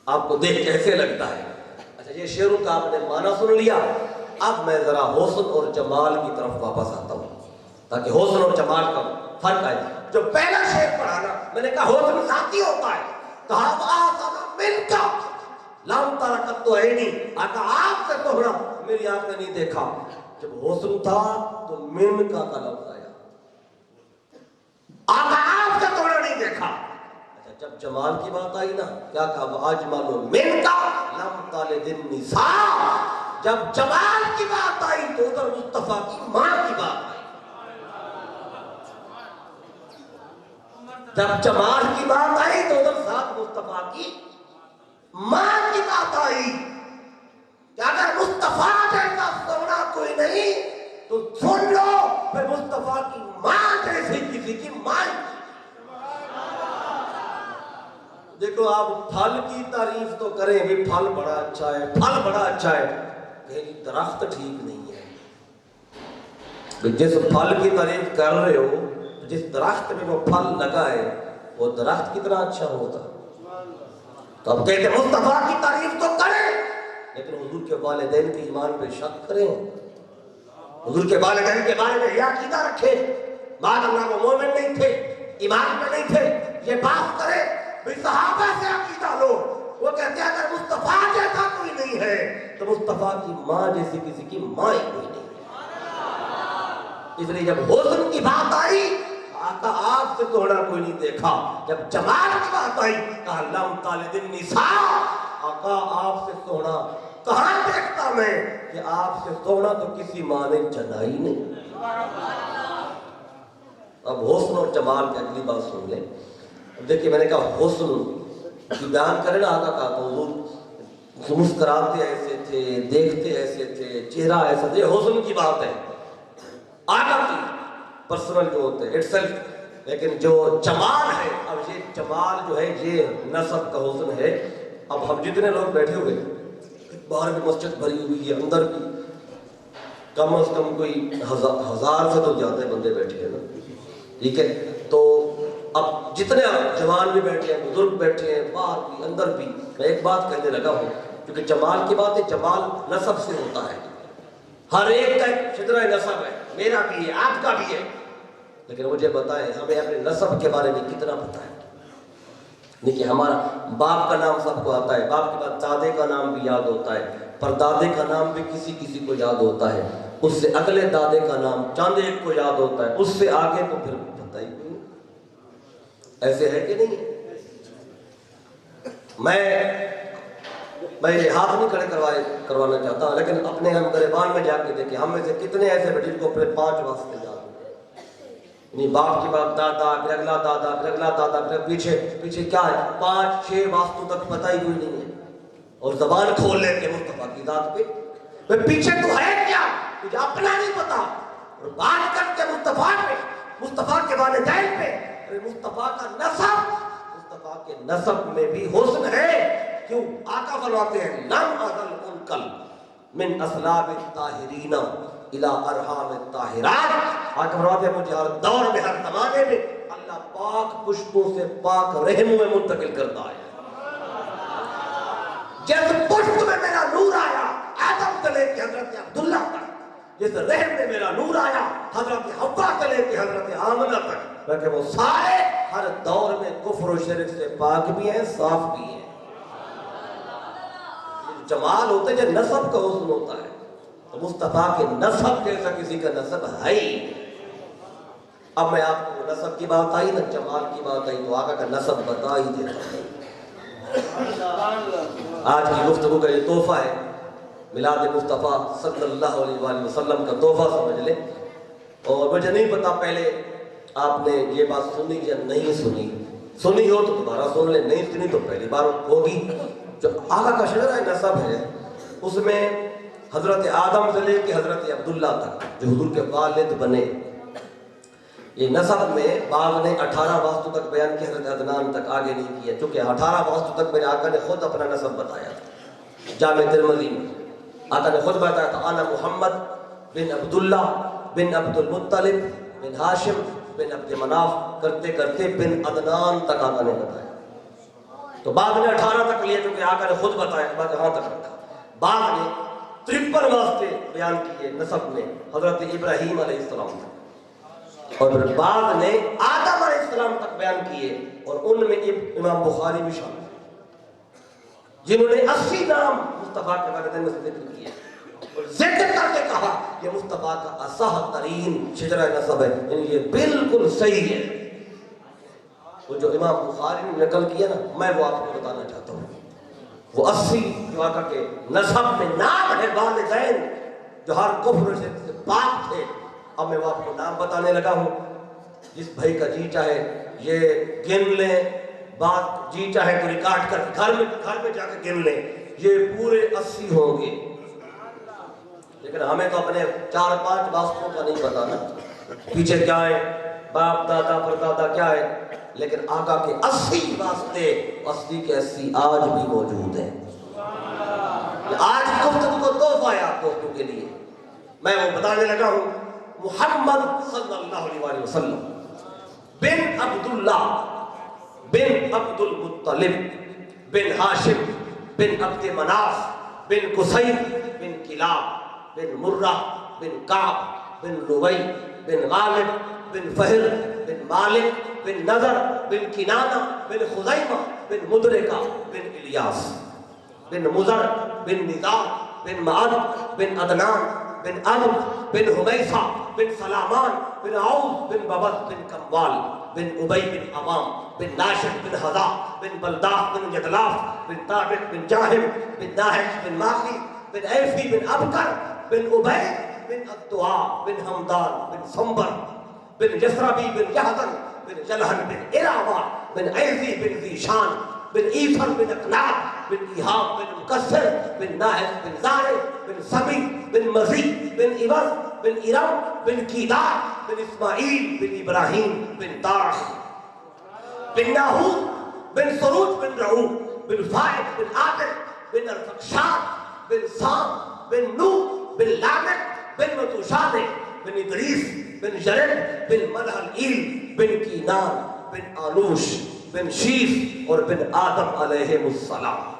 آپ کو دیکھ کیسے لگتا ہے؟ اچھا یہ شعروں کا آپ نے معنی سن لیا، اب میں ذرا حسن اور جمال کی طرف واپس آتا ہوں تاکہ حسن اور جمال کا فرق آئے۔ جو پہلا شعر پڑھا نا، میں نے کہا حسن ذاتی ہوتا ہے، کہا وَآسَنَ مِنْكَ لَمْ تَرَكَتُ عَيْنِي، آقا آپ سے سونا میری آنکھ نے نہیں دیکھا۔ جب حسن تھا تو من کا لفظ آیا، آقا آپ سے سونا نہیں دیکھا۔ جب جمال کی بات آئی نا، کیا کہا وَأَجْمَلُ مِنْكَ لَمْ تَلِدِ النِّسَاء، جب جمال کی بات آئی تو ادھر مصطفیٰ کی ماں کی بات آئی۔ جب جمال کی بات آئی تو ادھر ذات مصطفیٰ کی ماں کی بات آئی کہ اگر مصطفیٰ جیسا سونا کوئی نہیں تو سن لو پھر مصطفیٰ کی ماں جیسی کسی کی ماں۔ دیکھو آپ پھل کی تعریف تو کریں بھی پھل بڑا اچھا ہے، پھل بڑا اچھا ہے، کہیں درخت ٹھیک نہیں ہے۔ جس پھل کی تعریف کر رہے ہو، جس درخت میں وہ پھل لگا ہے وہ درخت کتنا اچھا ہوتا۔ تو اب کہتے ہیں مصطفیٰ کی تعریف تو کریں لیکن حضور کے والدین کے ایمان پہ شک کریں، حضور کے والدین کے بارے میں یہ عقیدہ رکھیں، بعد اللہ وہ مومن نہیں تھے، ایمان پہ نہیں تھے، یہ بات کریں۔ صحابہ سے عقیدہ لو، وہ کہتے ہیں اگر مصطفیٰ جیسا کوئی نہیں ہے تو مصطفیٰ کی ماں جیسی کسی کی ماں ہی کوئی نہیں ہے۔ اس لیے جب حسن کی بات آئی آقا آپ سے سونا کوئی نہیں دیکھا، جب جمال کی بات آئی کہا لم تلد النساء، آقا آپ سے سونا کہاں دیکھتا میں کہ آپ سے سونا تو کسی ماں نے جنا ہی نہیں۔ اب حسن اور جمال کی اگلی بات سن لیں۔ دیکھیں میں نے کہا حسن کی بیان کرے نا، آقا کہا تو حضور مسکراتے ایسے تھے، دیکھتے ایسے تھے، چہرہ ایسا تھا، یہ حسن کی بات ہے آقا کی پرسنل جو ہوتے ہیں اٹ سیلف۔ لیکن جو جمال ہے، اب یہ جمال جو ہے یہ نسب کا حسن ہے۔ اب ہم جتنے لوگ بیٹھے ہوئے، باہر بھی مسجد بھری ہوئی ہے، اندر بھی کم از کم کوئی 1000 سے تو زیادہ بندے بیٹھے ہیں نا، ٹھیک ہے؟ تو اب جتنے جوان بھی بیٹھے ہیں، بزرگ بیٹھے ہیں، باہر بھی اندر بھی، میں ایک بات کہنے لگا ہوں کیونکہ جمال کی بات ہے، جمال نسب سے ہوتا ہے، ہر ایک کا ایک شجرہ نسب ہے، میرا بھی ہے، آپ کا بھی ہے، لیکن مجھے بتائیں ہمیں اپنے نسب کے بارے میں کتنا پتہ ہے؟ دیکھیے ہمارا باپ کا نام سب کو آتا ہے، باپ کے بعد دادے کا نام بھی یاد ہوتا ہے، پردادے کا نام بھی کسی کسی کو یاد ہوتا ہے، اس سے اگلے دادے کا نام چاند ایک کو یاد ہوتا ہے، اس سے آگے تو پھر پتہ ہی نہیں۔ ایسے ہے کہ نہیں؟ میں یہ ہاتھ نہیں کھڑے کروانا چاہتا، لیکن اپنے ہم گریبان میں جا کے دیکھیں ہم میں سے کتنے ایسے بیٹھے جن کو اپنے 5 واسطے یاد ہو، یعنی باپ کے بعد دادا، پھر اگلا دادا، پھر اگلا دادا، پھر پیچھے پیچھے کیا ہے 5-6 واسطوں تک پتہ ہی کوئی نہیں ہے، اور زبان کھول لیتے مصطفیٰ کی ذات پہ پیچھے تو ہے کیا تجھے اپنا نہیں پتا، اور بات کرتے مصطفیٰ پہ، مصطفیٰ کے والدین پہ، مصطفیٰ کا نسب، مصطفیٰ کے نسب میں بھی حسن ہے. کیوں؟ آقا فرماتے ہیں لم ازل انکل من اسلاب الطاہرین الی ارحام الطاہرات. آقا فرماتے ہیں مجھے ہر دور میں، ہر زمانے میں اللہ پاک پشتوں سے پاک رحم میں منتقل کرتا ہے. جس پشت میں میرا نور آیا آدم سے لے کے حضرت عبداللہ تک، جس رحم میں میرا نور آیا حضرت حوا سے لے کے حضرت آمنہ تک، کہ وہ سارے ہر دور میں کفر و شرک سے پاک بھی ہیں، صاف بھی ہیں. جمال ہوتا ہے جب نسب کا حسن ہوتا ہے، تو مصطفیٰ کے نسب جیسا کسی کا نسب ہے ہی. اب میں آپ کو نسب کی بات آئی نا، جمال کی بات آئی، تو آقا کا نسب بتا ہی دیتا ہوں. آج کی گفتگو کا یہ تحفہ ہے، میلاد مصطفیٰ صلی اللہ علیہ وآلہ وسلم کا تحفہ سمجھ لیں. اور مجھے نہیں پتا پہلے آپ نے یہ بات سنی یا نہیں سنی، سنی ہو تو دوبارہ سن لیں، نہیں سنی تو پہلی بار ہوگی. جو آقا کا شجرہ نسب ہے اس میں حضرت آدم سے لے کے حضرت عبداللہ تک جو حضور کے والد بنے، یہ نسب میں بعض نے 18 واسطوں تک بیان کیا، حضرت عدنان تک آگے نہیں کیا، چونکہ 18 واسطوں تک میرے آقا نے خود اپنا نسب بتایا تھا. جامع ترمذی میں آقا نے خود بتایا تھا انا محمد بن عبداللہ بن عبد المطلب بن ہاشم بن عبد مناف، کرتے کرتے بن عدنان تک آقا نے بتایا. تو بعض نے 18 تک لیا کیونکہ آقا نے خود بتایا، بعض یہاں تک رکھا. بعض نے 53 واسطے بیان کیے نسب میں حضرت ابراہیم علیہ السلام تک، اور پھر بعض نے آدم علیہ السلام تک بیان کیے، اور ان میں امام بخاری بھی شامل ہیں جنہوں نے 80 نام مصطفیٰ کے والدین میں سے ذکر کیے، اور ذکر کر کے کہا یہ مصطفیٰ کا اصح ترین شجرہ نسب ہے، یعنی یہ بالکل صحیح ہے. وہ جو امام بخاری نے نقل کیا نا، میں وہ آپ کو بتانا چاہتا ہوں. وہ 80 جو آقا کے نسب میں نام ہے والدین جو ہر کفر سے پاک تھے. اب میں وہ آپ کو نام بتانے لگا ہوں. جس بھائی کا جی چاہے یہ گن لیں، بات جی چاہے تو ریکارڈ کر گھر میں جا کے گن لیں، یہ پورے 80 ہوں گے. لیکن ہمیں تو اپنے 4-5 واسطوں کا نہیں پتا نا، پیچھے کیا ہے، باپ دادا پردادا کیا ہے. لیکن آقا کے 80 واسطے، 80 کے 80 آج بھی موجود ہیں. آج گفتگو کو تحفہ ہے آپ دوستوں کے لیے. میں وہ بتانے لگا ہوں. محمد صلی اللہ علیہ وآلہ وسلم بن عبداللہ بن عبد المطلب بن ہاشم بن عبد مناف بن قصی بن کلاب بن مرہ بن کعب بن لوی بن غالب بن فہر بن مالک بن نظر بن کنانہ بن خزیمہ بن مدرکہ بن الیاس بن مزر بن نزار بن معد بن عدنان بن عمرو بن حمیسہ بن سلامان بن عوف بن ببت بن کموال بن ابی بن عوام بن ناشد بن حضا بن بلداخ بن جدلاف بن طابق بن جاہم بن ناہش بن ماخی بن ایفی بن ابکر بن عبید بن الدعاء بن حمدان بن سنبر بن جسربی بن جہدن بن جلہن بن اراوا بن عیزی بن ذیشان بن ایفر بن اقناب بن ایحاب بن مکسر بن ناہد بن زارع بن سمی بن مزی بن عوض بن ارم بن کیدار بن اسماعیل بن ابراہیم بن تارح بن ناہود بن سروج بن رعو بن فائد بن عابد بن ارفقشاد بن سام بن نوح بن لامک بن متوشادہ بن ادریس بن جرد بن ملحل بن کینان بن آنوش بن شیف اور بن آدم علیہ السلام.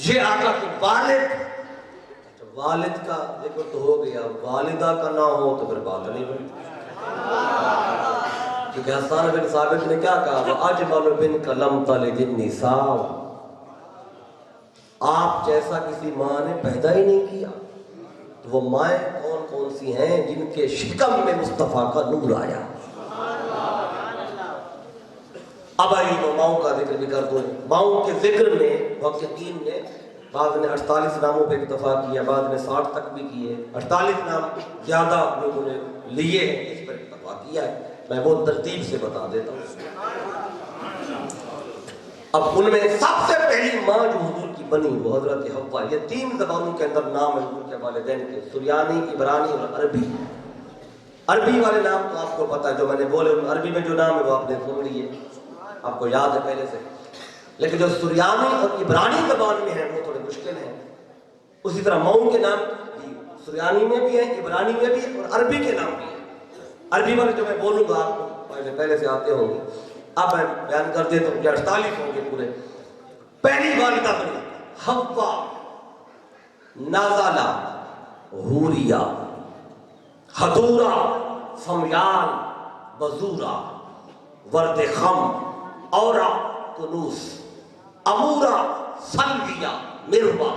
یہ آقا کے والد کا ذکر تو ہو گیا، والدہ کا نہ ہو تو پھر بات نہیں بنتی. کیونکہ حسان بن ثابت نے کیا کہا، وَأَجْمَلُ بِنْكَ لَمْ تَلِدِ النِّسَاءُ، آپ جیسا کسی ماں نے پیدا ہی نہیں کیا. تو وہ مائیں کون کون سی ہیں جن کے شکم میں مصطفیٰ کا نور آیا. اب آئیے تو ماؤں کا ذکر بھی کر دوں. ماؤں کے ذکر میں محققین نے بعض نے 48 ناموں پہ اکتفا کیا, بعض نے 60 تک بھی کیے. 48 نام زیادہ لوگوں نے لیے ہیں, اس پر اکتفا کیا ہے. میں وہ ترتیب سے بتا دیتا ہوں. اب ان میں سب سے پہلی ماں جو حضور کی بنی وہ حضرت حوا. یہ 3 زبانوں کے اندر نام ہے حضور کے والدین کے, سریانی, عبرانی اور عربی. عربی والے نام تو آپ کو پتا ہے, جو میں نے بولے عربی میں جو نام ہے وہ آپ نے سن لیے, آپ کو یاد ہے پہلے سے. لیکن جو سریانی اور عبرانی زبان میں ہے وہ تھوڑے مشکل ہیں. اسی طرح ماؤں کے نام سریانی میں بھی ہیں, عبرانی میں بھی ہیں, اور عربی کے نام بھی ہیں. عربی والے جو میں بولوں گا آپ کو پہلے سے آتے ہوں گے, اب میں بیان کر دیتا ہوں. 48 ہوں گے پورے. پہلی والدہ بنی حوا, نازالہ, حوریا, حدورا, فمیان, بزورا, ورد خم, اورا, کنوس, امورا, سلویا, مروا,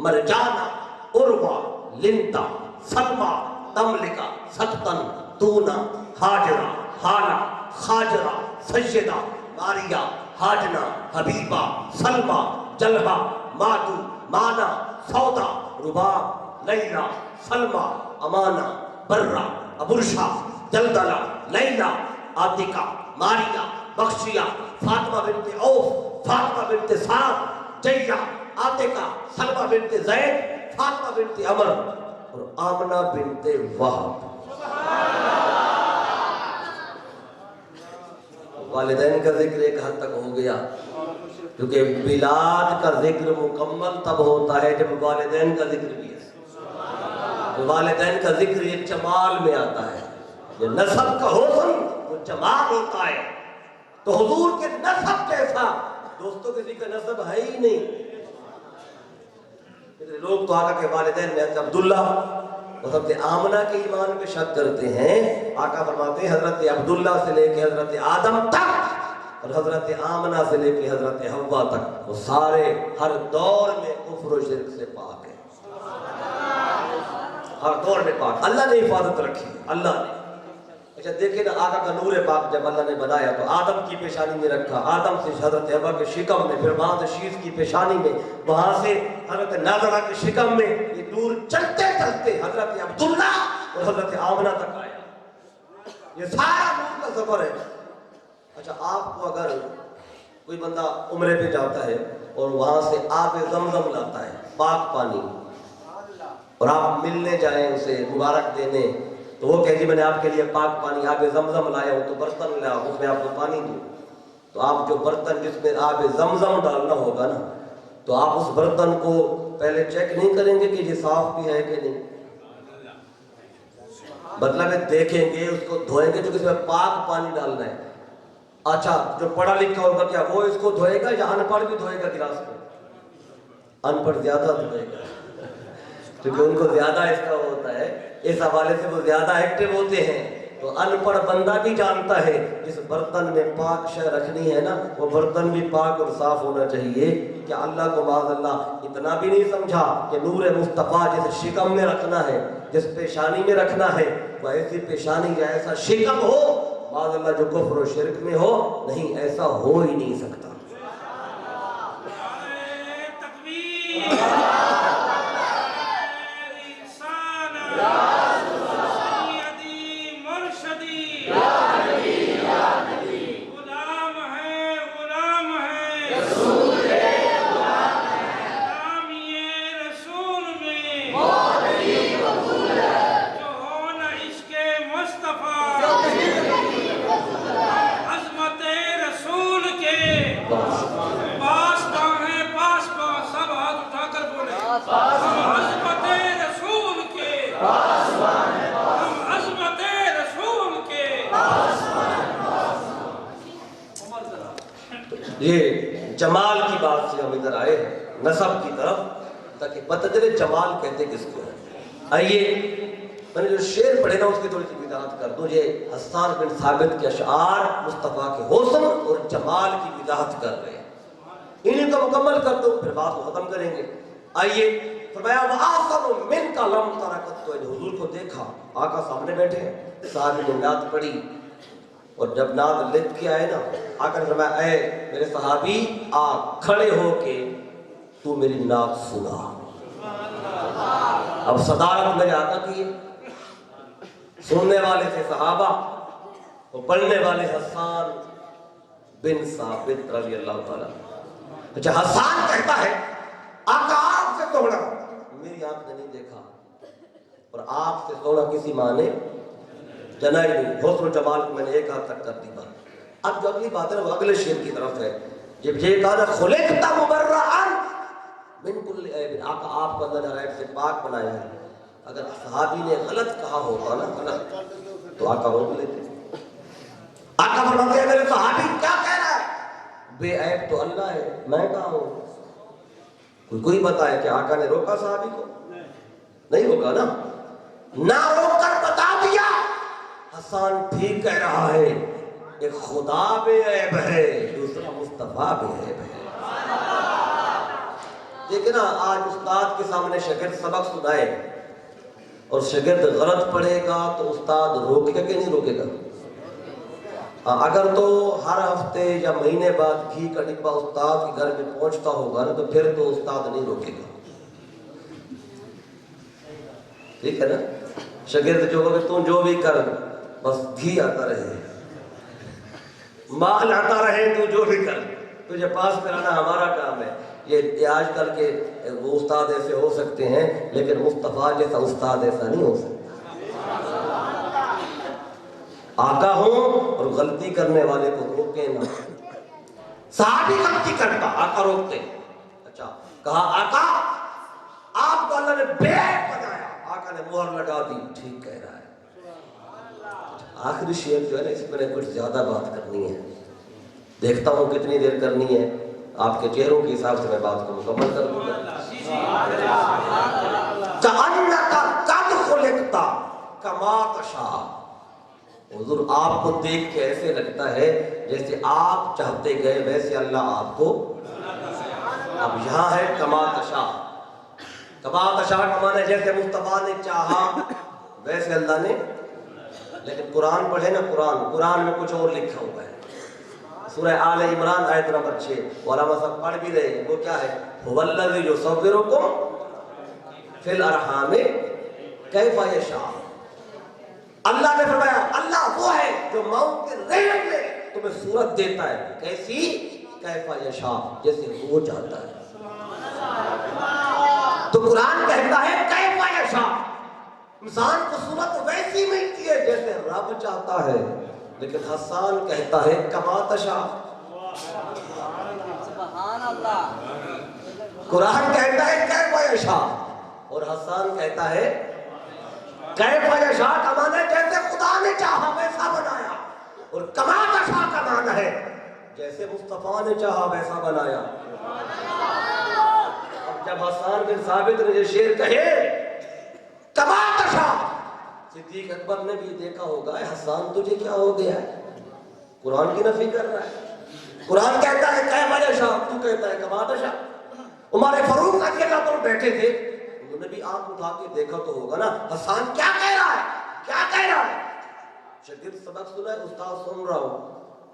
مرجانا, عروا, لنتا, سلما, تملکا, سکتن, تونا, حاجرہ, حانا, خاجرہ, سیدہ, ماریا, حاجنا, حبیبہ, سلمہ, جلبہ, مادو, مانا, سودا, رباب, لیلہ, سلمہ, امانہ, برہ, ابرشا, جلدلہ, لیلہ, عاتقہ, ماریا, بخشیہ, فاطمہ بنت عوف, فاطمہ بنت سعد, جیہ, عاتقہ, سلمہ بنت زید, فاطمہ بنت عمر اور آمنہ بنت وہب. والدین کا ذکر ایک حد تک ہو گیا, کیونکہ بلاد کا ذکر مکمل تب ہوتا ہے جب والدین کا ذکر بھی ہے. والدین کا ذکر ایک جمال میں آتا ہے. یہ نسب کا حسن وہ جمال ہوتا ہے. تو حضور کے نسب جیسا دوستوں کسی کا نسب ہے ہی نہیں. لوگ تو آقا کے والدین میں عبداللہ اور حضرت آمنہ کے ایمان پہ شک کرتے ہیں. آقا فرماتے ہیں حضرت عبداللہ سے لے کے حضرت آدم تک اور حضرت آمنہ سے لے کے حضرت حوا تک وہ سارے ہر دور میں کفر و شرک سے پاک ہیں. ہر دور میں پاک. اللہ نے حفاظت رکھی, اللہ نے. اچھا دیکھیں نا, آقا کا نور پاک جب اللہ نے بنایا تو آدم کی پیشانی میں رکھا, آدم سے حضرت حوا کے شکم میں, پھر وہاں سے شیش کی پیشانی میں, وہاں سے حضرت نازلہ کے شکم میں, یہ نور چلتے چلتے حضرت عبداللہ اور حضرت آمنہ تک آیا. یہ سارا نور کا سفر ہے. اچھا آپ کو اگر کوئی بندہ عمرے پہ جاتا ہے اور وہاں سے آب زمزم لاتا ہے, پاک پانی, اور آپ ملنے جائیں اسے مبارک دینے, تو وہ کہے جی میں نے آپ کے لیے پاک پانی آب زمزم لایا ہوں, تو برتن لایا اس میں آپ کو پانی دوں. تو آپ جو برتن جس میں آب زمزم ڈالنا ہوگا نا, تو آپ اس برتن کو پہلے چیک نہیں کریں گے کہ یہ صاف بھی ہے کہ نہیں. مطلب ہے دیکھیں گے, اس کو دھوئیں گے, جو اس میں پاک پانی ڈالنا ہے. اچھا جو پڑھا لکھا ہوگا کیا وہ اس کو دھوئے گا یا ان پڑھ بھی دھوئے گا گلاس کو؟ ان پڑھ زیادہ دھوئے گا, کیونکہ ان کو زیادہ اس کا ہوتا ہے, اس حوالے سے وہ زیادہ ایکٹیو ہوتے ہیں. تو ان پڑھ بندہ بھی جانتا ہے جس برتن میں پاک شے رکھنی ہے نا, وہ برتن بھی پاک اور صاف ہونا چاہیے. کیا اللہ کو معاذ اللہ اتنا بھی نہیں سمجھا کہ نور مصطفیٰ جس شکم میں رکھنا ہے, جس پیشانی میں رکھنا ہے, وہ ایسی پیشانی یا ایسا شکم ہو معاذ اللہ جو کفر و شرک میں ہو؟ نہیں, ایسا ہو ہی نہیں سکتا. یہ جمال کی بات سے ہم ادھر آئے ہیں نسب کی طرف, تاکہ پتہ چلے جمال کہتے کس کو ہے. آئیے میں نے جو شعر پڑھے نا اس کی تھوڑی سی وضاحت کر دوں. یہ حسان بن ثابت کے اشعار مصطفیٰ کے حسن اور جمال کی وضاحت کر رہے ہیں. انہیں کو مکمل کر دو پھر بات کو ختم کریں گے. آئیے فرمایا وَآسَنُ مِنْكَ لَمْ تَرَكَتْ، تو حضور کو دیکھا، آقا سامنے بیٹھے ہیں، صحابی نے نعت پڑھی، اور جب نعت لکھ کے آئے نا، آقا نے فرمایا اے میرے صحابی آ کھڑے ہو کے تو میری نعت سنا۔ اب صدارت میرے آقا کی ہے، سننے والے تھے صحابہ اور پڑھنے والے حسان بن ثابت رضی اللہ تعالیٰ۔ اچھا حسان کہتا ہے آقا آپ سے سونا میری آنکھ نے نہیں دیکھا، اور آپ سے سونا کسی ماں نے جنا ہی نہیں، حسن و جمال کو میں نے ایک ہاتھ تک کر دی بات۔ اب جو اگلی بات ہے وہ اگلے شعر کی طرف ہے، جب یہ کہا نا خلقت مبرئا من کل عیب، آقا آپ کو اللہ نے عیب سے پاک بنایا ہے۔ اگر صحابی نے غلط کہا ہوتا نا غلط تو آقا روک لیتے۔ آقا فرماتے ہیں میرے صحابی کیا کہہ رہا ہے؟ بے عیب تو اللہ ہے، میں کہا ہوں؟ کوئی بتائے کہ آقا نے روکا صحابی کو؟ نہیں روکا نا، نہ روک کر بتا دیا حسان ٹھیک کہہ رہا ہے، ایک خدا بے عیب ہے، دوسرا مصطفیٰ بے عیب ہے۔ دیکھیں نا آج استاد کے سامنے شاگرد سبق سنائے اور شاگرد غلط پڑھے گا تو استاد روکے گا کہ نہیں روکے گا؟ اگر تو ہر ہفتے یا مہینے بعد گھی کا ڈبہ استاد کے گھر میں پہنچتا ہوگا نا تو پھر تو استاد نہیں روکے گا، ٹھیک ہے نا؟ شاگرد جو ہوگا تو جو بھی کر بس گھی آتا رہے، مال آتا رہے، تو جو بھی کر، تجھے پاس کرانا ہمارا کام ہے۔ یہ آج کل کے وہ استاد ایسے ہو سکتے ہیں لیکن مصطفیٰ جیسا استاد ایسا نہیں ہو سکتا۔ آقا ہوں اور غلطی کرنے والے کو روکے نہ۔ صحابی غلطی کرتا، آقا روکتے۔ اچھا کہا آقا آپ کو اللہ نے بے عیب بنایا، آقا نے مہر لگا دی، ٹھیک کہہ رہا ہے۔ آخری شعر جو ہے نا اس میں نے کچھ زیادہ بات کرنی ہے، دیکھتا ہوں کتنی دیر کرنی ہے، آپ کے چہروں کے حساب سے میں بات کو مکمل کر دوں گا۔ کأنک قد خلقت کما تشاء، حضور آپ کو دیکھ کے ایسے لگتا ہے جیسے آپ چاہتے گئے ویسے اللہ آپ کو۔ اب یہاں ہے کما تشاء، کما تشاء کا معنی ہے جیسے مصطفیٰ نے چاہا ویسے اللہ نے، لیکن قرآن پڑھے نا، قرآن میں کچھ اور لکھا ہوا ہے۔ سورہ آل عمران آیت نمبر 6 علماء سب پڑھ بھی رہے ہیں، وہ کیا ہے؟ هو الذی یصورکم فی الارحام کیف یشاء۔ اللہ نے فرمایا اللہ وہ ہے جو ماؤں کے رحم میں تمہیں صورت دیتا ہے، کیسی؟ کیف یشاء، جیسے وہ چاہتا ہے۔ تو قرآن کہتا ہے کیف یشاء، انسان کو صورت ویسی ملتی ہے جیسے رب چاہتا ہے، لیکن حسان کہتا ہے کما تشاء۔ سبحان اللہ۔ قرآن کہتا ہے کیف یشاء اور حسان کہتا ہے کیف یشاء کا معنی ہے جیسے خدا نے چاہا ویسا بنایا، اور کما تشاء کا معنی ہے جیسے مصطفیٰ نے چاہا ویسا بنایا۔ اب جب حسان بن ثابت نے یہ شعر کہے کما تشاء، صدیق اکبر نے بھی دیکھا ہوگا حسان تجھے کیا ہو گیا ہے، قرآن کی نفی کر رہا ہے۔ قرآن کہتا ہے کیف یشاء، تو کہتا ہے کما تشاء۔ عمر فاروق رضی اللہ عنہ بیٹھے تھے، انہوں نے بھی آنکھ اٹھا کے دیکھا تو ہوگا نا حسان کیا کہہ رہا ہے، کیا کہہ رہا ہے۔ شاگرد سبق سنا ہے، استاد سن رہا ہوں،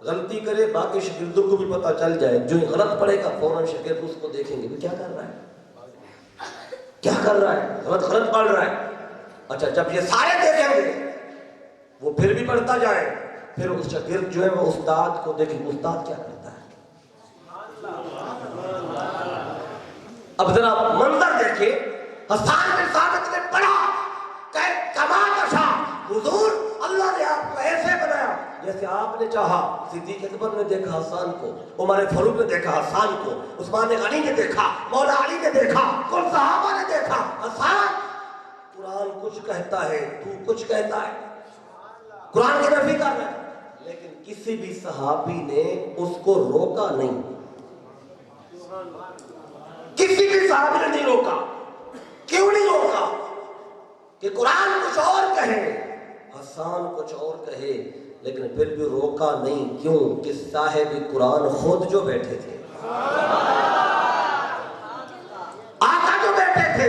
غلطی کرے باقی شاگردوں کو بھی پتہ چل جائے، جو غلط پڑھے گا فوراً شاگرد اس کو دیکھیں گے کیا کر رہا ہے، کیا کر رہا ہے، غلط پڑھ رہا ہے۔ اچھا جب یہ سارے دیکھیں گے وہ پھر بھی پڑھتا جائے، پھر اس شاگرد جو ہے وہ استاد کو دیکھیں استاد کیا کرتا ہے۔ اب ذرا منظر دیکھیں، حسان بن ثابت نے پڑھا کہ کما تشاء، حضور اللہ نے آپ کو ایسے بنایا جیسے آپ نے چاہا۔ صدیق اکبر نے دیکھا حسان کو، عمر فاروق نے دیکھا حسان کو، عثمان غنی نے دیکھا، مولا علی نے دیکھا، کل صحابہ نے دیکھا حسان۔ قرآن کچھ کہتا ہے تو کچھ کہتا ہے، قرآن کی نفی کر رہا ہے، لیکن کسی بھی صحابی نے اس کو روکا نہیں، کسی بھی صحابی نے نہیں روکا۔ کیوں نہیں روکا؟ کہ قرآن کچھ اور کہے، حسان کچھ اور کہے، لیکن پھر بھی روکا نہیں۔ کیوں؟ کہ صاحب قرآن خود جو بیٹھے تھے، آقا جو بیٹھے تھے،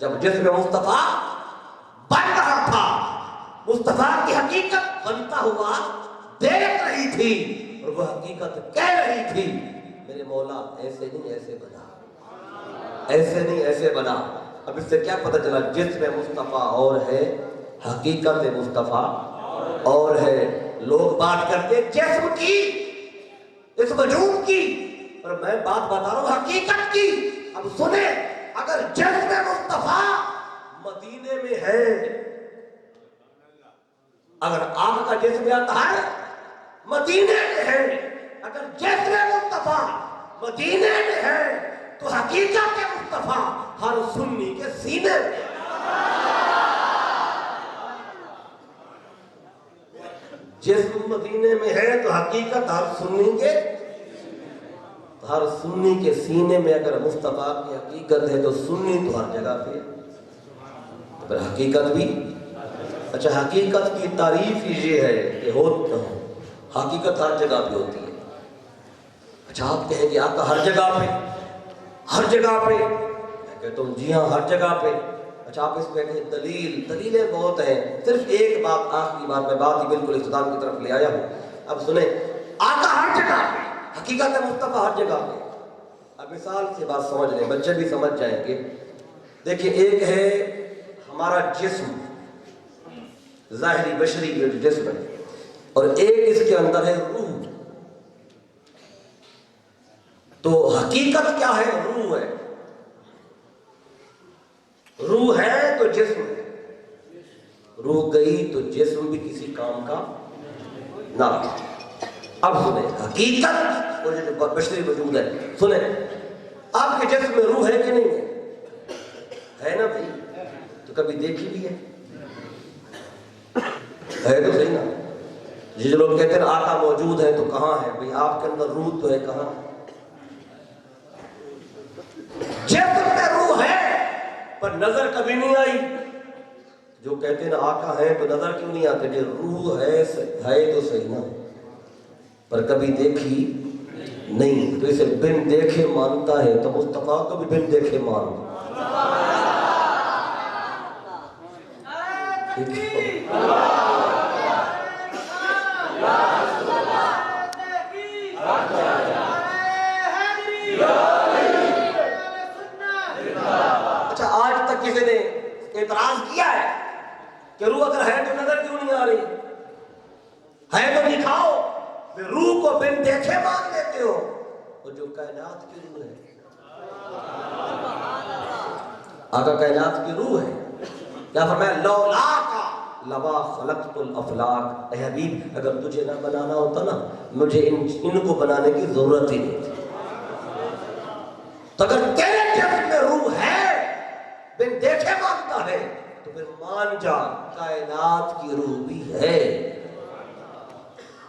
جب جسم مصطفیٰ بن رہا تھا، مصطفیٰ کی حقیقت بنتا ہوا دیکھ رہی تھی اور وہ حقیقت کہہ رہی تھی میرے مولا ایسے نہیں ایسے بنا، ایسے نہیں ایسے بنا۔ اب اس سے کیا پتہ چلا؟ جسم مصطفیٰ اور ہے، حقیقت مصطفیٰ اور ہے۔ لوگ بات کرتے جسم کی، اس وجود کی، اور میں بات بتا رہا ہوں حقیقت کی۔ اب سنیں، اگر جسم مصطفیٰ مدینے میں ہے، اگر آقا کا جسم آتا ہے مدینے میں ہے، اگر جسم مصطفیٰ مدینے میں ہے تو حقیقت مصطفیٰ ہر سنی کے سینے میں۔ جسم مدینے میں ہے تو حقیقت ہر سنی کے سینے میں۔ اگر مصطفیٰ کی حقیقت ہے تو سنی تو ہر جگہ پہ، تو پھر حقیقت بھی۔ اچھا، حقیقت کی تعریف یہ ہے کہ حقیقت ہر جگہ پہ ہوتی ہے۔ اچھا، آپ کہیں گے آقا ہر جگہ پہ، ہر جگہ پہ؟ میں کہتا ہوں جی ہاں، ہر جگہ پہ۔ اچھا، آپ اس پہ کہیں دلیلیں بہت ہیں، صرف ایک بات، آخری بات، میں بات ہی بالکل اختتام کی طرف لے آیا ہوں۔ اب سنیں، آقا ہر جگہ پہ، حقیقت مصطفیٰ ہر جگہ پہ۔ اب مثال سے بات سمجھ لیں، بچے بھی سمجھ جائیں گے۔ دیکھیں، ایک ہے ہمارا جسم، ظاہری بشری جو جسم ہے، اور ایک اس کے اندر ہے روح۔ تو حقیقت کیا ہے؟ روح ہے۔ روح ہے تو جسم ہے، روح گئی تو جسم بھی کسی کام کا نہ رہا۔ اب سنیں، حقیقت وہ جو بشری وجود ہے، سنیں، آپ کے جسم میں روح ہے کہ نہیں ہے؟ ہے نا بھائی؟ تو کبھی دیکھی بھی ہے تو صحیح نا؟ جو لوگ کہتے ہیں آقا موجود ہے تو کہاں ہے؟ بھئی آپ کے اندر روح تو ہے، کہاں؟ جسم میں روح ہے پر نظر کبھی نہیں آئی۔ جو کہتے ہیں آقا ہے تو نظر کیوں نہیں آتے؟ جو روح ہے تو صحیح نا، پر کبھی دیکھی نہیں، تو اسے بن دیکھے مانتا ہے، تو مصطفیٰ کو بھی بن دیکھے مانتا۔ اچھا، آج تک کسی نے اعتراض کیا ہے کہ روح اگر ہے تو نظر کیوں نہیں آ رہی؟ ہے تو دکھاؤ۔ روح کو بن دیکھے مان لیتے ہو، اور جو کائنات کی روح ہے، آقا کائنات کی روح ہے۔ کیا فرمایا؟ لولاک لما خلقت الافلاک، اے حبیب اگر تجھے نہ بنانا ہوتا نا، مجھے ان کو بنانے کی ضرورت ہی نہیں تھی۔ تو اگر تیرے جسم میں روح ہے، بن دیکھے مانتا ہے، تو پھر مان جا کائنات کی روح بھی ہے۔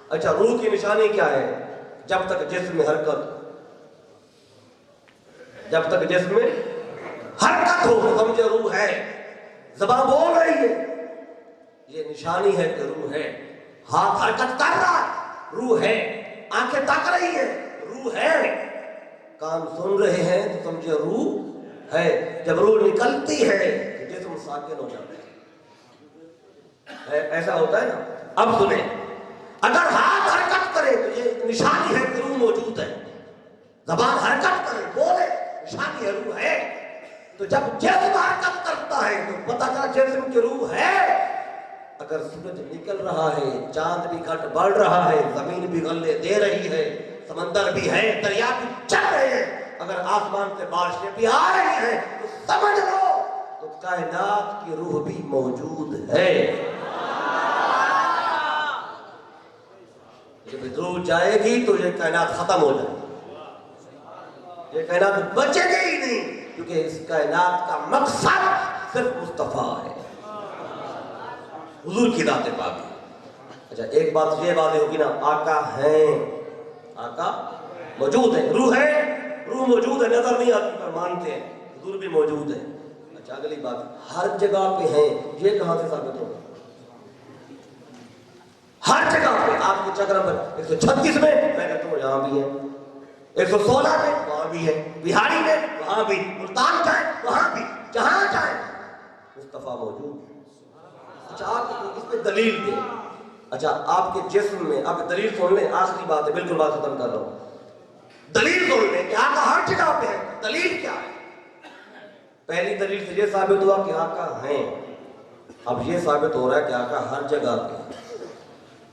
اچھا، روح کی نشانی کیا ہے؟ جب تک جسم میں حرکت ہو تو سمجھے روح ہے۔ زبان بول رہی ہے، یہ نشانی ہے کہ روح ہے۔ ہاتھ حرکت کر رہا ہے، روح ہے۔ آنکھیں تک رہی ہے، روح ہے۔ کان سن رہے ہیں تو سمجھے روح ہے۔ جب روح نکلتی ہے تو جسم ساکن ہو جاتا ہے، ایسا ہوتا ہے نا۔ اب سنیں، اگر ہاتھ حرکت کرے تو یہ نشانی ہے کہ روح موجود ہے۔ زبان حرکت کرے، بولے، نشانی ہے روح ہے۔ تو جب جسم حرکت کرتا ہے تو پتہ چلا جسم کی روح ہے۔ اگر سورج نکل رہا ہے، چاند بھی گھٹ بڑھ رہا ہے، زمین بھی غلے دے رہی ہے، سمندر بھی ہے، دریا بھی چل رہے ہیں، اگر آسمان سے بارشیں بھی آ رہی ہیں تو سمجھ لو تو کائنات کی روح بھی موجود ہے۔ جب روح جائے گی تو یہ کائنات ختم ہو جائے گی، یہ کائنات بچے گی ہی نہیں، کیونکہ اس کائنات کا مقصد صرف مصطفیٰ ہے، حضور کی ذات پاک ہے۔ اچھا، ایک بات یہ واضح ہوگی نا، آقا ہیں، آقا موجود ہے، روح موجود ہے، نظر نہیں آتی پر مانتے ہیں، حضور بھی موجود ہے۔ اچھا، اگلی بات، ہر جگہ پہ ہیں، یہ کہاں سے ثابت ہوگا؟ ہر جگہ پہ، آپ کے چکر پر 136 میں میں کہتا ہوں یہاں بھی ہے، 116 میں وہاں بھی ہے، بہاری میں وہاں بھی، ملتان جائیں وہاں بھی، جہاں جائیں مصطفیٰ موجود۔ اچھا آپ اس پہ دلیل دیں۔ اچھا آپ کے جسم میں، آپ دلیل سن لیں، آخری بات ہے، بالکل بات ختم کر رہا ہوں۔ دلیل سن لیں کہ آقا ہر جگہ پہ ہے۔ دلیل کیا ہے؟ پہلی دلیل سے یہ ثابت ہوا کہ آقا ہیں، اب یہ ثابت ہو رہا ہے کہ آقا ہر جگہ پہ ہے۔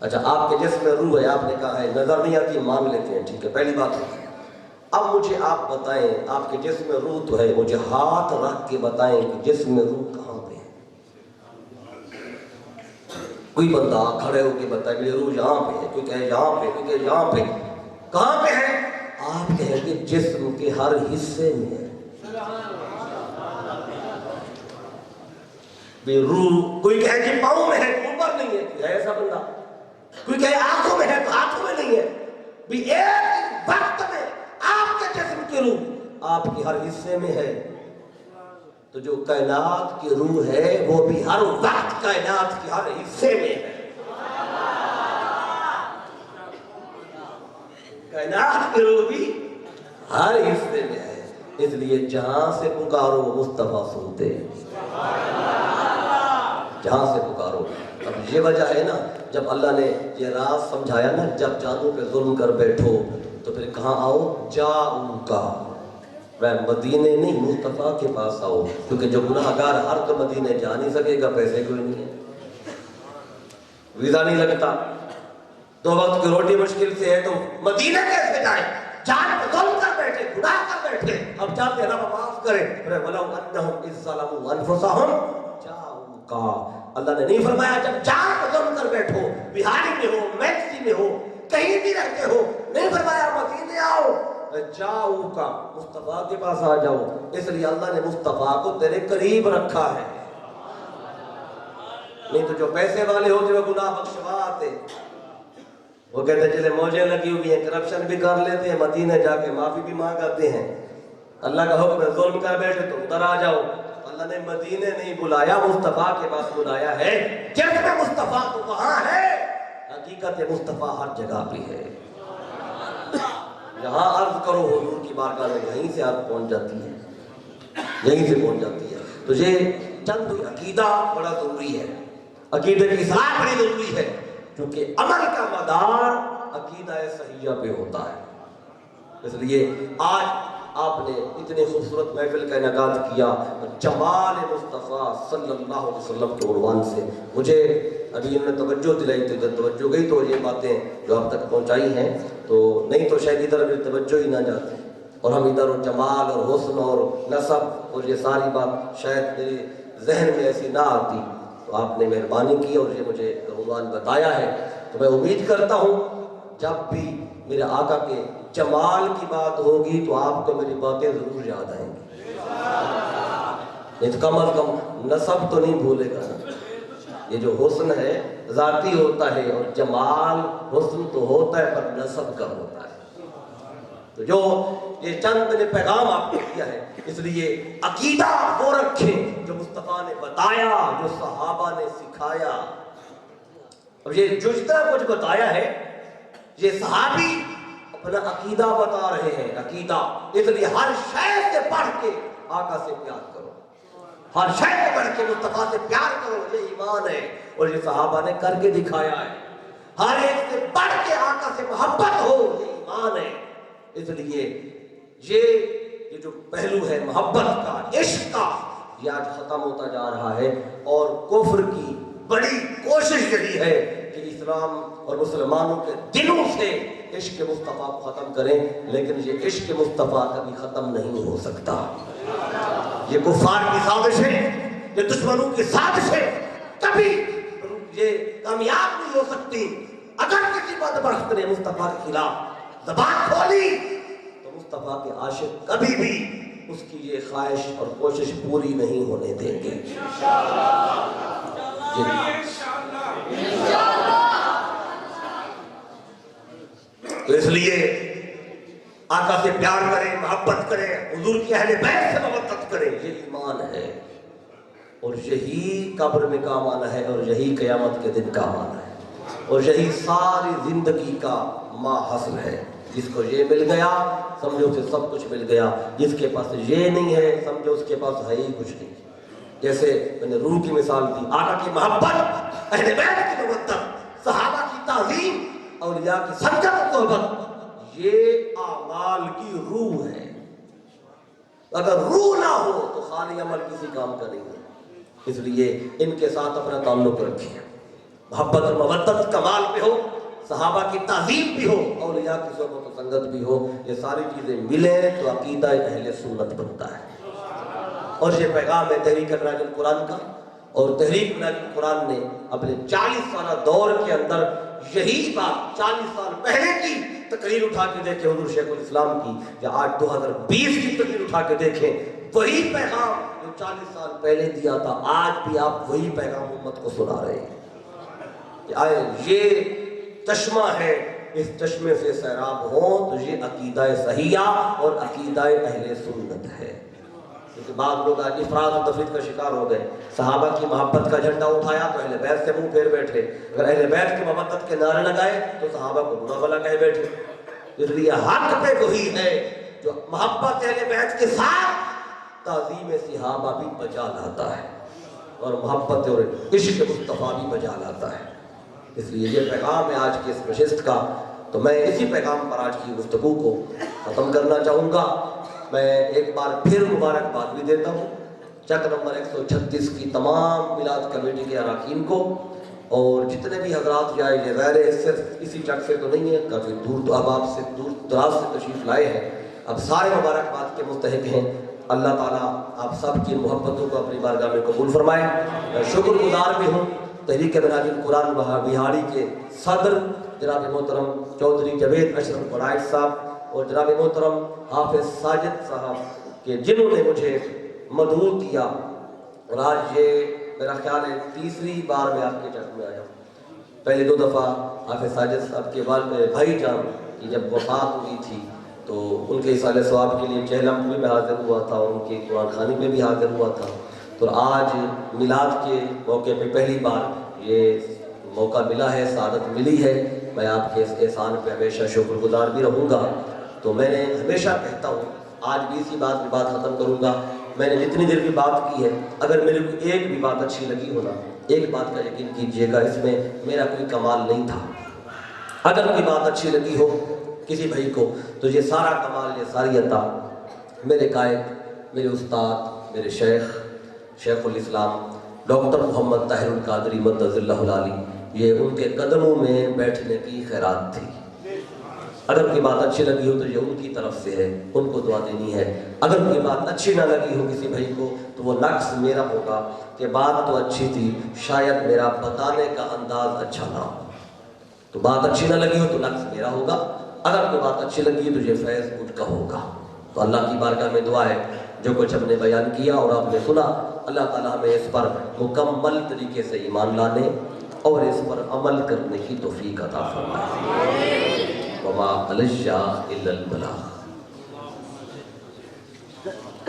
اچھا آپ کے جسم میں روح ہے، آپ نے کہا ہے، نظر نہیں آتی، مان لیتے ہیں، ٹھیک ہے، پہلی بات ہے۔ اب مجھے آپ بتائیں، آپ کے جسم میں روح تو ہے، مجھے ہاتھ رکھ کے بتائیں کہ جسم میں روح کہاں پہ ہے؟ کوئی بندہ کھڑے ہو کے بتائے میری روح یہاں پہ ہے، کوئی کہے یہاں پہ، کوئی کہے یہاں پہ، کہاں پہ ہے؟ آپ کہیں گے جسم کے ہر حصے میں ہے۔ بے روح کوئی کہے کہ پاؤں میں ہے، اوپر نہیں ہے، کوئی ہے ایسا بندہ؟ کوئی کہے آنکھوں میں ہے تو ہاتھوں میں نہیں ہے۔ بھی ایک وقت میں آپ کے جسم کی روح آپ کے ہر حصے میں ہے، تو جو کائنات کی روح ہے وہ بھی ہر وقت کائنات کے ہر حصے میں ہے۔ کائنات کی روح بھی ہر حصے میں ہے، اس لیے جہاں سے پکارو مصطفیٰ سنتے ہیں، جہاں سے پکارو۔ اب یہ وجہ ہے نا، جب اللہ نے یہ راز سمجھایا نا، جب جانوں پہ ظلم کر بیٹھو تو پھر کہاں آؤ؟ جاؤں کا، میں مدینے نہیں مصطفیٰ کے پاس آؤ، کیونکہ جو گناہگار ہر تو مدینے جا نہیں سکے گا، پیسے کوئی نہیں ہے، ویزا نہیں لگتا، 2 وقت کی روٹی مشکل سے ہے، تو مدینے کیسے جائیں؟ جان پہ ظلم کر بیٹھے، گناہ کر بیٹھے، اب جاتے رب معاف کرے، وَلَوْ أَنَّهُمْ إِذْ ظَلَمُوا أَنفُسَهُمْ جَاءُوكَ۔ اللہ نے نہیں فرمایا جب جان پہ ظلم کر بیٹھو، بہاری میں ہو، میکسی میں ہو، کہیں بھی رہتے ہو، نہیں فرمایا مدینے آؤ، جاؤکا، مصطفیٰ کے پاس آ جاؤ۔ اس لیے اللہ نے مصطفیٰ کو تیرے قریب رکھا ہے، نہیں تو جو پیسے والے ہوتے وہ گناہ بخشوا آتے، وہ کہتے چلے موجیں لگی ہوئی ہیں، کرپشن بھی کر لیتے ہیں، مدینے جا کے معافی بھی مانگ آتے ہیں، اللہ کا حکم ہے ظلم کر بیٹھے تو ادھر آ جاؤ۔ اللہ نے مدینے نہیں بلایا، مصطفیٰ کے پاس بلایا ہے، جب میں مصطفیٰ تو وہاں ہے، حقیقت مصطفیٰ ہر جگہ پہ ہے۔ جہاں عرض کرو حضور کی بارگاہ میں یہیں سے عرض پہنچ جاتی ہے، یہیں سے پہنچ جاتی ہے۔ تو یہ چند عقیدہ بڑا ضروری ہے، عقیدے کی اصلاح بڑی ضروری ہے، کیونکہ عمل کا مدار عقیدہ صحیحہ پہ ہوتا ہے۔ اس لیے آج آپ نے اتنے خوبصورت محفل کا انعقاد کیا جمال مصطفیٰ صلی اللہ علیہ وسلم کے عنوان سے، مجھے ابھی انہوں نے توجہ دلائی تھی، جب توجہ گئی تو یہ باتیں جو آپ تک پہنچائی ہیں، تو نہیں تو شاید ادھر بھی توجہ ہی نہ جاتی، اور ہم ادھر جمال اور حسن اور نسب اور یہ ساری بات شاید میرے ذہن میں ایسی نہ آتی، تو آپ نے مہربانی کی اور یہ مجھے عنوان بتایا ہے، تو میں امید کرتا ہوں جب بھی میرے آقا کے جمال کی بات ہوگی تو آپ کو میری باتیں ضرور یاد آئیں گی، نہیں تو کم از کم نسب تو نہیں بھولے گا نا۔ یہ جو حسن ہے ذاتی ہوتا ہے، اور جمال حسن تو ہوتا ہے پر نسب کا ہوتا ہے۔ تو جو یہ چند نے پیغام آپ کو دیا ہے، اس لیے عقیدہ وہ رکھیں جو مصطفیٰ نے بتایا، جو صحابہ نے سکھایا۔ اب یہ جو جتنا کچھ بتایا ہے یہ صحابی اپنا عقیدہ بتا رہے ہیں، عقیدہ، اس لیے ہر شے سے بڑھ کے آقا سے پیار کرو، ہر شے سے بڑھ کے مصطفیٰ سے پیار کرو، یہ ایمان ہے، اور یہ صحابہ نے کر کے دکھایا ہے۔ ہر ایک سے بڑھ کے آقا سے محبت ہو، یہ ایمان ہے۔ اس لیے یہ جو پہلو ہے محبت کا، عشق کا، یہ آج ختم ہوتا جا رہا ہے، اور کفر کی بڑی کوشش یہی ہے کہ اسلام اور مسلمانوں کے دلوں سے عشق مصطفیٰ کو ختم کریں، لیکن یہ عشق مصطفیٰ کبھی ختم نہیں ہو سکتا۔ یہ کفار کی سازشیں، یہ دشمنوں کی سازشیں کبھی یہ کامیاب نہیں ہو سکتی۔ اگر کسی بدبخت نے مصطفیٰ کے خلاف زبان کھولی تو مصطفیٰ کے عاشق کبھی بھی اس کی یہ خواہش اور کوشش پوری نہیں ہونے دیں گے۔ تو اس لیے آقا سے پیار کریں، محبت کریں، حضور کی اہل بیت سے محبت کریں، یہ ایمان ہے، اور یہی قبر میں کام آنا ہے، اور یہی قیامت کے دن کام آنا ہے۔ اور یہی ساری زندگی کا ما حاصل ہے۔ جس کو یہ مل گیا سمجھو اسے سب کچھ مل گیا، جس کے پاس یہ نہیں ہے سمجھو اس کے پاس ہے ہی کچھ نہیں۔ جیسے میں نے روح کی مثال دی، آقا کی محبت، اہل بیت کی محبت، صحابہ کی تعظیم، اولیاء کی سنگت و صحبت، یہ اعمال کی روح ہے۔ اگر روح نہ ہو تو خالی عمل کسی کام کا نہیں ہے۔ اس لیے ان کے ساتھ اپنا تعلق رکھیے، محبت اور مودت کمال پہ ہو، صحابہ کی تعظیم بھی ہو، اولیاء کی صحبت و سنگت بھی ہو، یہ ساری چیزیں ملیں تو عقیدہ اہل سنت بنتا ہے۔ اور یہ پیغام ہے تحریک منہاج القرآن کا، اور تحریک منہاج القرآن نے اپنے 40 سالہ دور کے اندر یہی بات 40 سال پہلے کی تقریر اٹھا کے دیکھیں حضور شیخ الاسلام کی، یا آج 2020 کی تقریر اٹھا کے دیکھیں، وہی پیغام جو 40 سال پہلے دیا تھا آج بھی آپ وہی پیغام امت کو سنا رہے ہیں۔ آئے یہ چشمہ ہے، اس چشمے سے سیراب ہوں تو یہ عقیدہ صحیحہ اور عقیدہ اہل سنت ہے۔ کیونکہ بعض لوگ آج افراط و تفریط کا شکار ہو گئے، صحابہ کی محبت کا جھنڈا اٹھایا تو اہل بیت سے منہ پھیر بیٹھے، اگر اہل بیت کی محبت کے نعرے لگائے تو صحابہ کو برا بھلا کہہ بیٹھے۔ اس لیے حق پہ وہی ہے جو محبت اہل بیت کے ساتھ تعظیم صحابہ بھی بجا لاتا ہے، اور محبت اور عشق مصطفیٰ بھی بجا لاتا ہے۔ اس لیے یہ پیغام ہے آج کی اس نشست کا، تو میں اسی پیغام پر آج کی گفتگو کو ختم کرنا چاہوں گا۔ میں ایک بار پھر مبارکباد بھی دیتا ہوں چک نمبر 136 کی تمام میلاد کمیٹی کے اراکین کو، اور جتنے بھی حضرات یا یہ غیر صرف اسی چک سے تو نہیں ہے، کافی دور احباب سے دور دراز سے تشریف لائے ہیں، اب سارے مبارکباد کے مستحق ہیں۔ اللہ تعالیٰ آپ سب کی محبتوں کو اپنی بارگاہ میں قبول فرمائے۔ میں شکر گزار بھی ہوں تحریک منہاج القرآن بہاڑی کے صدر جناب محترم چودھری جاوید اشرف برائٹ صاحب اور جناب محترم حافظ ساجد صاحب کہ جنہوں نے مجھے مدعو کیا، اور آج یہ میرا خیال ہے تیسری بار میں آپ کے چک میں آیا ہوں۔ پہلے 2 دفعہ حافظ ساجد صاحب کے والد بھائی جان کی جب وفات ہوئی تھی تو ان کے اصالہ ثواب کے لیے چہلم میں حاضر ہوا تھا، اور ان کے قرآن خوانی میں بھی حاضر ہوا تھا، تو آج میلاد کے موقع پہ پہلی بار یہ موقع ملا ہے، سعادت ملی ہے۔ میں آپ کے اس احسان پہ ہمیشہ شکر گزار بھی رہوں گا۔ تو میں نے ہمیشہ کہتا ہوں، آج بھی اسی بات کی بات ختم کروں گا، میں نے جتنی دیر بھی بات کی ہے، اگر میرے کو ایک بھی بات اچھی لگی ہونا، ایک بات کا یقین کیجئے گا، اس میں میرا کوئی کمال نہیں تھا۔ اگر کوئی بات اچھی لگی ہو کسی بھائی کو تو یہ سارا کمال، یہ ساری عطا میرے قائد، میرے استاد، میرے شیخ الاسلام ڈاکٹر محمد طاہر القادری مدظ اللہ العالی، یہ ان کے قدموں میں بیٹھنے کی خیرات تھی۔ اگر کوئی بات اچھی لگی ہو تو یہ ان کی طرف سے ہے، ان کو دعا دینی ہے۔ اگر کوئی بات اچھی نہ لگی ہو کسی بھائی کو تو وہ نقص میرا ہوگا کہ بات تو اچھی تھی، شاید میرا بتانے کا انداز اچھا نہ ہو، تو بات اچھی نہ لگی ہو تو نقص میرا ہوگا، اگر کوئی بات اچھی لگی تو یہ فیض ان کا ہوگا۔ تو اللہ کی بارگاہ میں دعا ہے جو کچھ ہم نے بیان کیا اور آپ نے سنا، اللہ تعالیٰ ہمیں اس پر مکمل طریقے سے ایمان لانے اور اس پر عمل کرنے کی توفیق عطا فرمائے۔ وما علی الشیٰ الا البلاغ۔